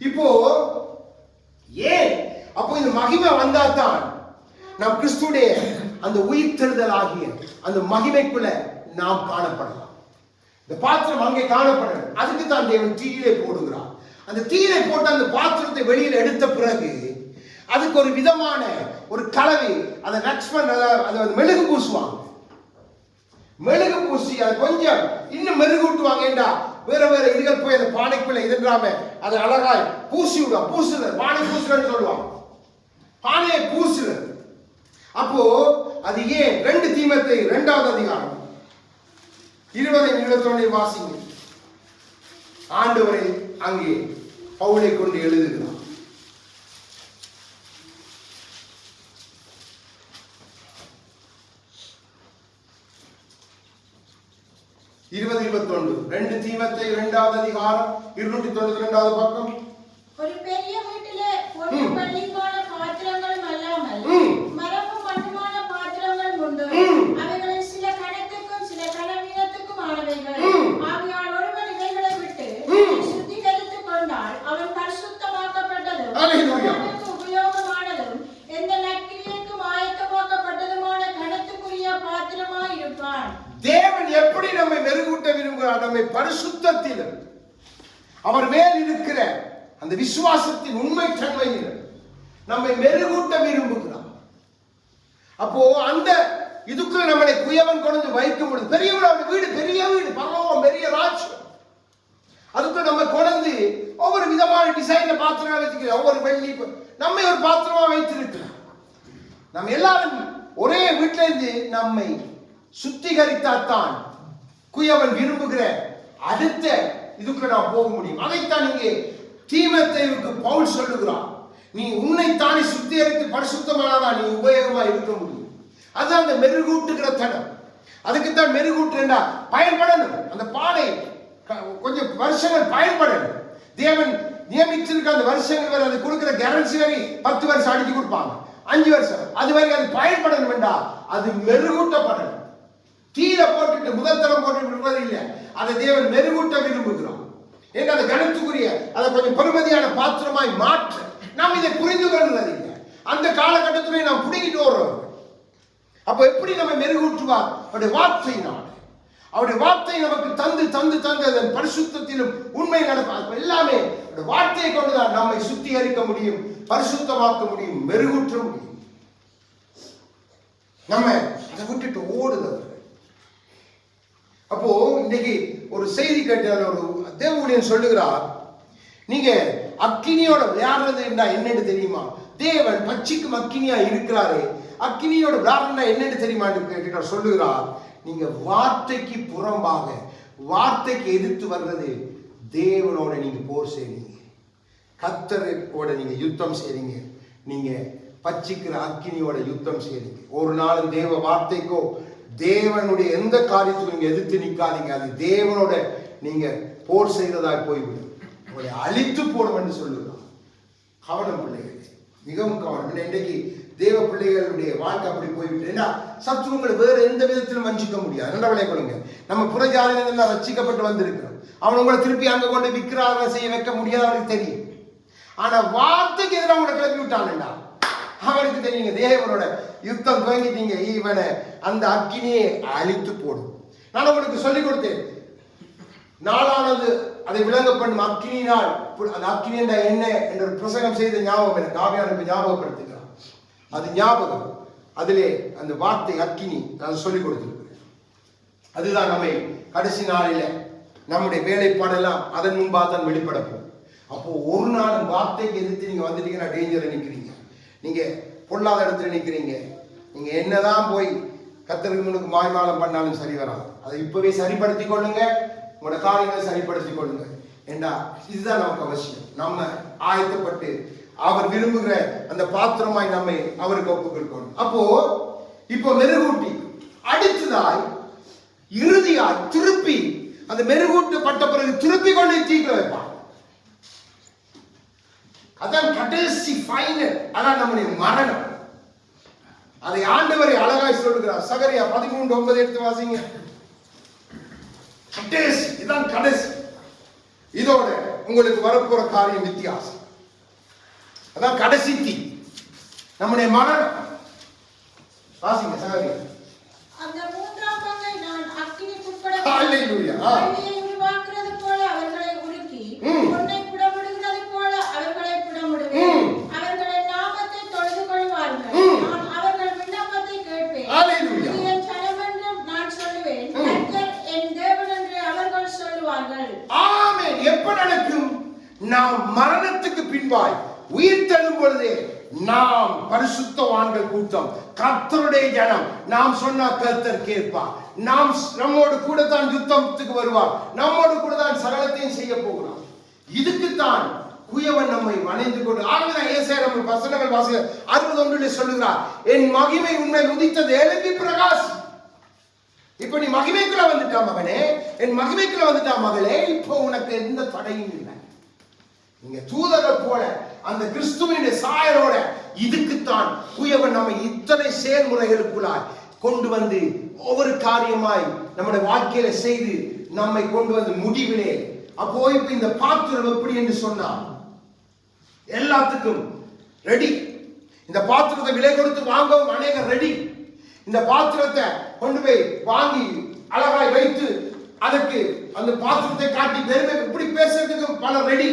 இப்போ ஏன் அப்போ இந்த மகிமை வந்தாதான் நாம் கிறிஸ்துடைய அந்த உயிர்த்தெழுதல் ஆகிய அந்த மகிமைக்குள்ள நாம் காணப்படலாம். இந்த பாத்திரம் அங்கே காணப்படணும். அதுக்கு தான் தேவன் தீயிலே போடுகிறார். அந்த தீயிலே போட்டு அந்த பாத்திரத்தை வெளியில் எடுத்த பிறகு அதுக்கு ஒரு விதமான ஒரு கலவை, அதை அதை மெழுகு பூசுவாங்க. மெழுகு பூசி அதை கொஞ்சம் இன்னும் மெருகூட்டுவாங்க. ஏண்டா வேற வேற இதுகள் போய் அந்த பானைக்குள்ள இதென்றாம அதை அழகாய் பூசி விடுவாங்க. பூசுதல், பானை பூசுதல் சொல்லுவாங்க. பானையை பூசுதல். அப்போ அது ஏன் 2 தீமோத்தேயு 2வது அதிகாரம் 20-21 வாசிங்க. ஆண்டவரை அங்கே பவுலை கொண்டு எழுதுகிறார். 20-21 2 தீமோத்தேயு 2வது அதிகாரம் 292வது பக்கம். ஒரு பெரிய வீட்டிலே ஒரு பள்ளிக்கான பாத்திரங்களும் அல்லாமல் மரமும் மண்ணுமான பாத்திரங்களும் உண்டு. அவைகளில் சில கணத்துக்கும் சில கனவீனத்துக்கும் ஆனவைகள். ஆகையால் ஒருவன் இவைகளை விட்டு சுத்திகரித்துக் கொண்டால் அவன் பரிசுத்தமாக்கப்பட்டதும் அவனுக்கு உபயோகமானதும் எந்த நற்கிரியைக்கும் ஆயத்தமாக்கப்பட்டதுமான கணத்துக்குரிய பாத்திரமாய் இருப்பான். தேவன் எப்படி நம்மை மெருகூட்ட விரும்புகிறார்? நம்மை பரிசுத்தத்தில் அவர் மேல் இருக்கிற அந்த விசுவாசத்தின் உண்மை தன்மையில் நம்மை மெருகூட்ட விரும்புகிறார். அப்போ அந்த இதுக்குள்ள நம்மளை குயவன் கொண்டு வைக்க முடியும். பெரிய வீடு, பெரிய வீடு, பரலோகம், பெரிய ராஜ்யம். அதுக்கு நம்ம கொண்டு ஒவ்வொரு விதமான டிசைன்ல பாத்திரமா வச்சுக்கிறோம். ஒவ்வொரு வெள்ளி நம்மை ஒரு பாத்திரமா வைத்திருக்கிறோம். நம்ம எல்லாரும் ஒரே வீட்டில இருந்து நம்மை சுத்திகரித்தாத்தான் குயவன் விரும்புகிற அடுத்த இதுக்குள்ள நாம் போக முடியும். அதைத்தான் இங்கே தீமோத்தேயுவுக்கு பவுல் சொல்லுகிறார். நீ உன்னைத்தானே சுத்திகரித்து பரிசுத்தமானதா நீ உபயோகமா இருக்க முடியும். அதுதான் அந்த மெருகூட்டுகிற தடம். அதுக்குத்தான் மெருகூட்டுறா பயன்படணும். அந்த பானை கொஞ்சம் வருஷங்கள் பயன்படணும். தேவன் நியமிச்சிருக்க அந்த வருஷங்கள் வரை அது கொடுக்கிற கேரண்டி வரை 10 வருஷம் அடிச்சு கொடுப்பாங்க, 5 வருஷம் அது வரை அது பயன்படணும் என்றா அது மெருகூட்டப்படணும். தீர போட்டுட்டு முதல் தரம் போட்டு விடுவது இல்லை. அதை தேவன் மெருகூட்ட விரும்புகிறான். ஏன்னா அந்த கணத்துக்குரிய அதை கொஞ்சம் பெருமதியான பாத்திரமாய் மாற்ற நாம் இதை புரிந்து கொள்வது இல்லை. அந்த காலகட்டத்திலே நாம் புடிங்கிட்டு வர்றோம். அப்போ எப்படி நம்ம மெருகூட்டுவார்? அவருடைய வார்த்தையினால். அவருடைய வார்த்தை நமக்கு தந்து தந்து தந்து அதன் பரிசுத்தத்திலும் உண்மை நடக்கும். எல்லாமே அவருடைய வார்த்தையை கொண்டுதான் நம்மை சுத்திகரிக்க முடியும், பரிசுத்தமாக்க முடியும், மெருகூற்ற முடியும். நம்ம அதை விட்டுட்டு ஓடுதல். அப்போ இன்னைக்கு ஒரு செய்தி கேட்டால் ஒரு தேவன் சொல்லுகிறார், நீங்க அக்கினியோட விளையாடுறது என்னன்னு தெரியுமா? தேவன் பட்சிக்கும் அக்கினியா இருக்கிறாரு. அக்கினியோட விளையாடுறா என்னன்னு தெரியுமான்னு கேட்டு சொல்லுகிறார், நீங்க வார்த்தைக்கு புறம்பாக வார்த்தைக்கு எதிர்த்து வர்றது தேவனோட நீங்க போர் செய்றீங்க, கர்த்தரோட நீங்க யுத்தம் செய்றீங்க, நீங்க பட்சிக்கிற அக்கினியோட யுத்தம் செய்றீங்க. ஒரு நாளும் தேவ வார்த்தைக்கோ தேவனுடைய எந்த காரியத்துக்கும் நீங்க எதிர்த்து நிற்காதீங்க. அது தேவனோட நீங்க போர் செய்கிறதா போய்விடும். உங்களை அழித்து போடும் என்று சொல்லுகிறார். கவனம் பிள்ளைகள், மிகவும் கவனம். இன்றைக்கு தேவ பிள்ளைகளுடைய வாழ்க்கை அப்படி போய்விட்டு, ஏன்னா சத்துருங்களை வேற எந்த விதத்திலும் வஞ்சிக்க முடியாது. ரெண்டவளை கொடுங்க, நம்ம புறஜாதியிலிருந்து ரட்சிக்கப்பட்டு வந்திருக்கிறோம். அவன் உங்களை திருப்பி அங்க கொண்டு விற்கிறார்கள் செய்ய வைக்க முடியாது, அவருக்கு தெரியும். ஆனா வார்த்தைக்கு எதிராக உங்களை கிளப்பி விட்டான்டா, அவனுக்கு தெரியுங்க தேவனோட யுத்தம் துவங்கிட்டீங்க, இவனை அந்த அக்கினியை அழித்து போடும். நான் உங்களுக்கு சொல்லிக் கொடுத்தேன், நாளானது அதை விளங்க பண்ணும் அக்கினியினால். அந்த அக்கினி என்ன என்ற பிரசங்கம் செய்த ஞாபகம் எனக்கு ஆவியானவருக்கு ஞாபகப்படுத்துகிறார். அது ஞாபகம், அதிலே அந்த வார்த்தை அக்கினி நான் சொல்லிக் கொடுத்திருக்கிறேன். அதுதான் நம்மை கடைசி நாளில நம்முடைய வேலைப்பாடெல்லாம் அதன் முன்பாக தான் வெளிப்படப்போம். அப்போ ஒரு நாள் வார்த்தைக்கு எதிர்த்து நீங்க வந்துட்டீங்கன்னா டேஞ்சரை நிற்கிறீங்க. நீங்க பொல்லாத இடத்துல நிற்கிறீங்க. நீங்க என்னதான் போய் கர்த்தருக்கு முன்னுக்கு மாய்மாலம் பண்ணாலும் சரி வராது. அதை இப்பவே சரிப்படுத்திக் கொள்ளுங்க, உங்களோட காரியங்களை சரிப்படுத்திக் கொள்ளுங்க. ஏண்டா இதுதான் நமக்கு அவசியம். நம்ம ஆயத்தப்பட்டு அவர் விரும்புகிற அந்த பாத்திரமாய் நம்மை அவருக்கு ஒப்புக்கொள்ளணும். அப்போ இப்போ மெருகூட்டி அடுத்ததாய் இறுதியாய் திருப்பி அந்த மெருகூட்டப்பட்ட பிறகு திருப்பி கொண்டு தீக்க வைப்பான். அதான் கடைசி ஃபைனல், அதான் நம்முடைய மரணம். அதை ஆண்டவரை அழகாய் சொல்லுகிறார். சகரியா 13:9 எடுத்து வாசிங்க. கடைசி, இதான் கடைசி. இதோட உங்களுக்கு வரப்போற காரியம் வித்தியாசம். அதான் கடைசி தீ, நம்முடைய மரணம். வாசிங்க சகோதரி. அந்த மூன்றாம் பங்கை நான் அக்கினிக்குட்பட ஹல்லேலூயா. உருவாக்குறது போல அவர்களை உருக்கி பொன்னை புடமிடுகிறது போல அவர்களை புடமிடுவேன். அவர்களின் நாமத்தை தொழுது கொள்வார்கள். நான் அவர்கள் விண்ணப்பத்தை கேட்பேன். ஹல்லேலூயா. என் ஜனம் என்று நான் சொல்லுவேன். கர்த்தர் என் தேவன் என்று அவர்கள் சொல்லுவார்கள். ஆமென். எப்ப நடக்கும்? நாம் மரணத்துக்கு பின்பாய் உயிர் தெழும் பொழுதே நாம் பரிசுத்தவான்கள் கூட்டம், கர்த்தருடைய ஜனம். நாம் சொன்னா கர்த்தர் கேட்பார். நம்மோடு கூட தான் யுத்தத்துக்கு வருவார். நம்மோடு கூட தான் சகலத்தையும் செய்ய போகிறார். இதுக்குத்தான் குயவன் நம்மை வணைந்து கொண்டு ஆகவேதான் ஏசாயா நம்ம வசனங்கள் வாசிக்க 61 சொல்லுகிறார், என் மகிமை உண்மையில் உதித்தது, எழும்பி பிரகாசி. இப்ப நீ மகிமைக்குள்ள வந்துட்டா மகனே, என் மகிமைக்குள்ள வந்துட்டா மகளே, இப்போ உனக்கு எந்த தடையும் இல்லை. நீங்க தூதரை போல அந்த கிறிஸ்துவின் சாயலோட. இதுக்குத்தான் குயவன் நம்மை இத்தனை செயல்முறைகளுக்குள்ளாய் கொண்டு வந்து ஒவ்வொரு காரியமாய் நம்முடைய வாழ்க்கையில செய்து நம்மை கொண்டு வந்து முடிவிலே. அப்போ இப்ப இந்த பாத்திரம் எப்படி என்று சொன்னா எல்லாத்துக்கும் ரெடி. இந்த பாத்திரத்தை விலை கொடுத்து வாங்கவும் அநேகர் ரெடி. இந்த பாத்திரத்தை கொண்டு போய் வாங்கி அழகாய் வைத்து அதற்கு அந்த பாத்திரத்தை காட்டி பெருமை இப்படி பேசுறதுக்கு பல ரெடி.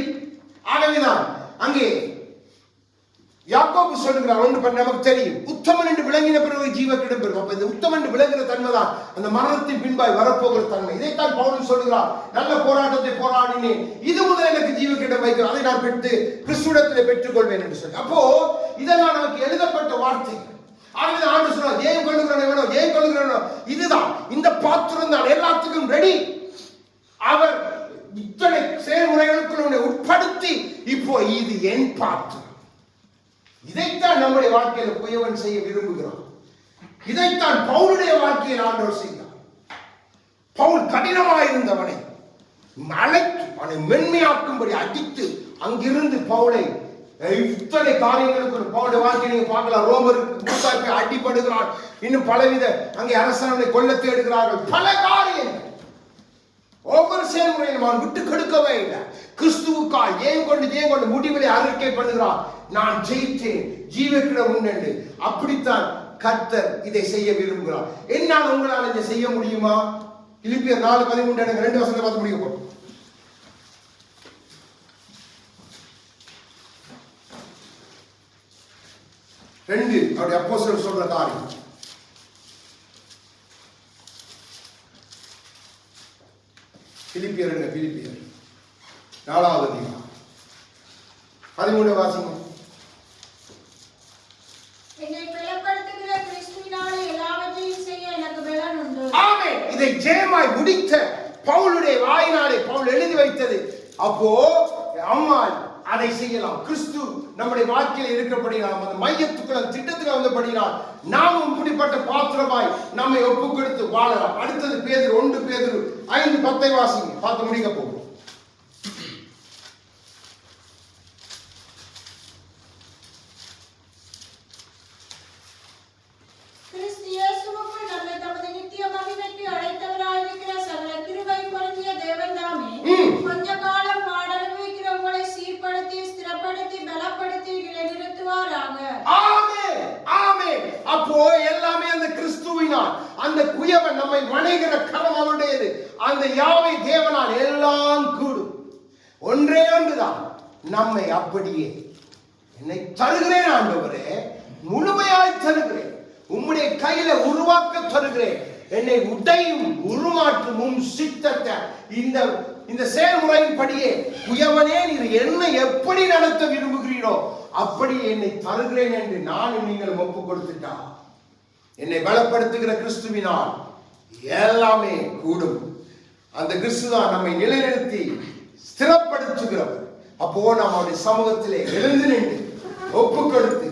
ஆகவேதான் அங்கே யாக்கோபு சொல்லுகிறார், ஒன்று நமக்கு தெரியும், உத்தமன் என்று விளங்கின பிறகு ஜீவ கிடம் பெறும். அப்ப இந்த உத்தமன் என்று விளங்குற தன்மை தான் அந்த மரணத்தின் பின்பாய் வரப்போகிற தன்மை. இதைத்தான் பவுல் சொல்லுகிறார், நல்ல போராட்டத்தை போராடினேன், இது முதல் எனக்கு ஜீவ கிடம் வைக்கிறேன், அதை நான் பெற்று கிறிஸ்துவிடத்திலே பெற்றுக் கொள்வேன் என்று சொல்லி. அப்போ இதெல்லாம் நமக்கு எழுதப்பட்ட வார்த்தை. ஆகவே ஆண்டு சொன்னார், ஜெயம் கொள்ளுகிறவனோ ஜெயம் கொள்ளுகிறவனோ, இதுதான் இந்த பாத்திரம் தான் எல்லாத்துக்கும் ரெடி. அவர் இத்தனை செயல்முறைகளுக்குள்ள உட்படுத்தி இப்போ இது என் பாத்திரம். இதைத்தான் நம்முடைய வாழ்க்கையில குயவன் செய்ய விரும்புகிறான். இதைத்தான் பவுலுடைய வாழ்க்கையில் ஆண்டவர் செய்தார். பவுல் கடினமாயிருந்தவனை அழைத்து அவனை மென்மையாக்கும்படி அடித்து அங்கிருந்து பவுலை இத்தனை காரியங்களுக்கு பவுலுடைய வாழ்க்கையை நீங்க பார்க்கலாம். ரோமருக்கு அடிபடுகிறான், இன்னும் பலவித அங்கே அரசனை கொல்ல தேடுகிறார்கள், பல காரியங்கள். ஒவ்வொரு செயல்முறையும் அவன் விட்டு கெடுக்கவே இல்லை. கிறிஸ்துவுக்காய் ஏன் கொண்டு முடிவிலே அறிக்கை பண்ணுகிறான், நான் ஜெயித்தேன், ஜீவக்கிடம் உண்டு. அப்படித்தான் கர்த்தர் இதை செய்ய விரும்புகிறார். என்னால் உங்களால் இதை செய்ய முடியுமா? பிலிப்பியர் 4:13 எனக்கு 2 வசனத்தை பார்த்து முடிக்க போறோம். அவருடைய அப்போஸ்தலர் சொல்ற காரியம். பிலிப்பியர் 4வது அதிகாரம் 13 வாசிங்க. என்னை பலப்படுத்துகிற கிறிஸ்துவினாலே எல்லாவற்றையும் செய்ய எனக்கு பலன் உண்டு. ஆமென். இதை ஜெயமாய் முடித்த பவுலுடைய வாயினாலே பவுல் எழுதி வைத்தது. அப்போ அம்மாள் அதை செய்யலாம். கிறிஸ்து நம்முடைய வாழ்க்கையில் இருக்கப்படினால், அந்த மையத்துக்குள்ள திட்டத்தில் வந்தபடினால் நாமும் இப்படிப்பட்ட பாத்திரமாய் நம்மை ஒப்பு கொடுத்து வாழலாம். அடுத்தது பேதுரு 1 பேதுரு 5:10 வாசிங்க, பார்த்து முடிக்க போகும். கொஞ்ச காலம் பாடலுவிக்கிற உங்களை சீர்படுத்தி ஸ்திரப்படுத்தி பலப்படுத்தி நிலைநிறுத்துவாராக. ஆமென், ஆமென். அப்போ எல்லாமே அந்த கிறிஸ்துவினால், அந்த குயவன் நம்மை வணைகிற கரம் அவருடையது. அந்த யாவை தேவனால் எல்லாம் கூடும். ஒன்றே ஒன்றுதான், நம்மை அப்படியே என்னை தருகிறேன் ஆண்டவரே, முழுமையாய் தருகிறேன், உம்முடைய கையில உருவாக்க தருகிறேன், என்னை உடையும் உருமாற்றும் சித்தத்தை இந்த செயல்முறையின் படியே குயவனே நீர் என்னை எப்படி நடத்த விரும்புகிறீரோ அப்படி என்னை தருகிறேன் என்று நானும் நீங்கள் ஒப்பு கொடுத்துட்டா, என்னை பலப்படுத்துகிற கிறிஸ்துவினால் எல்லாமே கூடும். அந்த கிறிஸ்து தான் நம்மை நிலைநிறுத்தி ஸ்திரப்படுத்துகிறவர். அப்போ நாம் அவருடைய சமூகத்திலே எழுந்து நின்று ஒப்பு கொடுத்து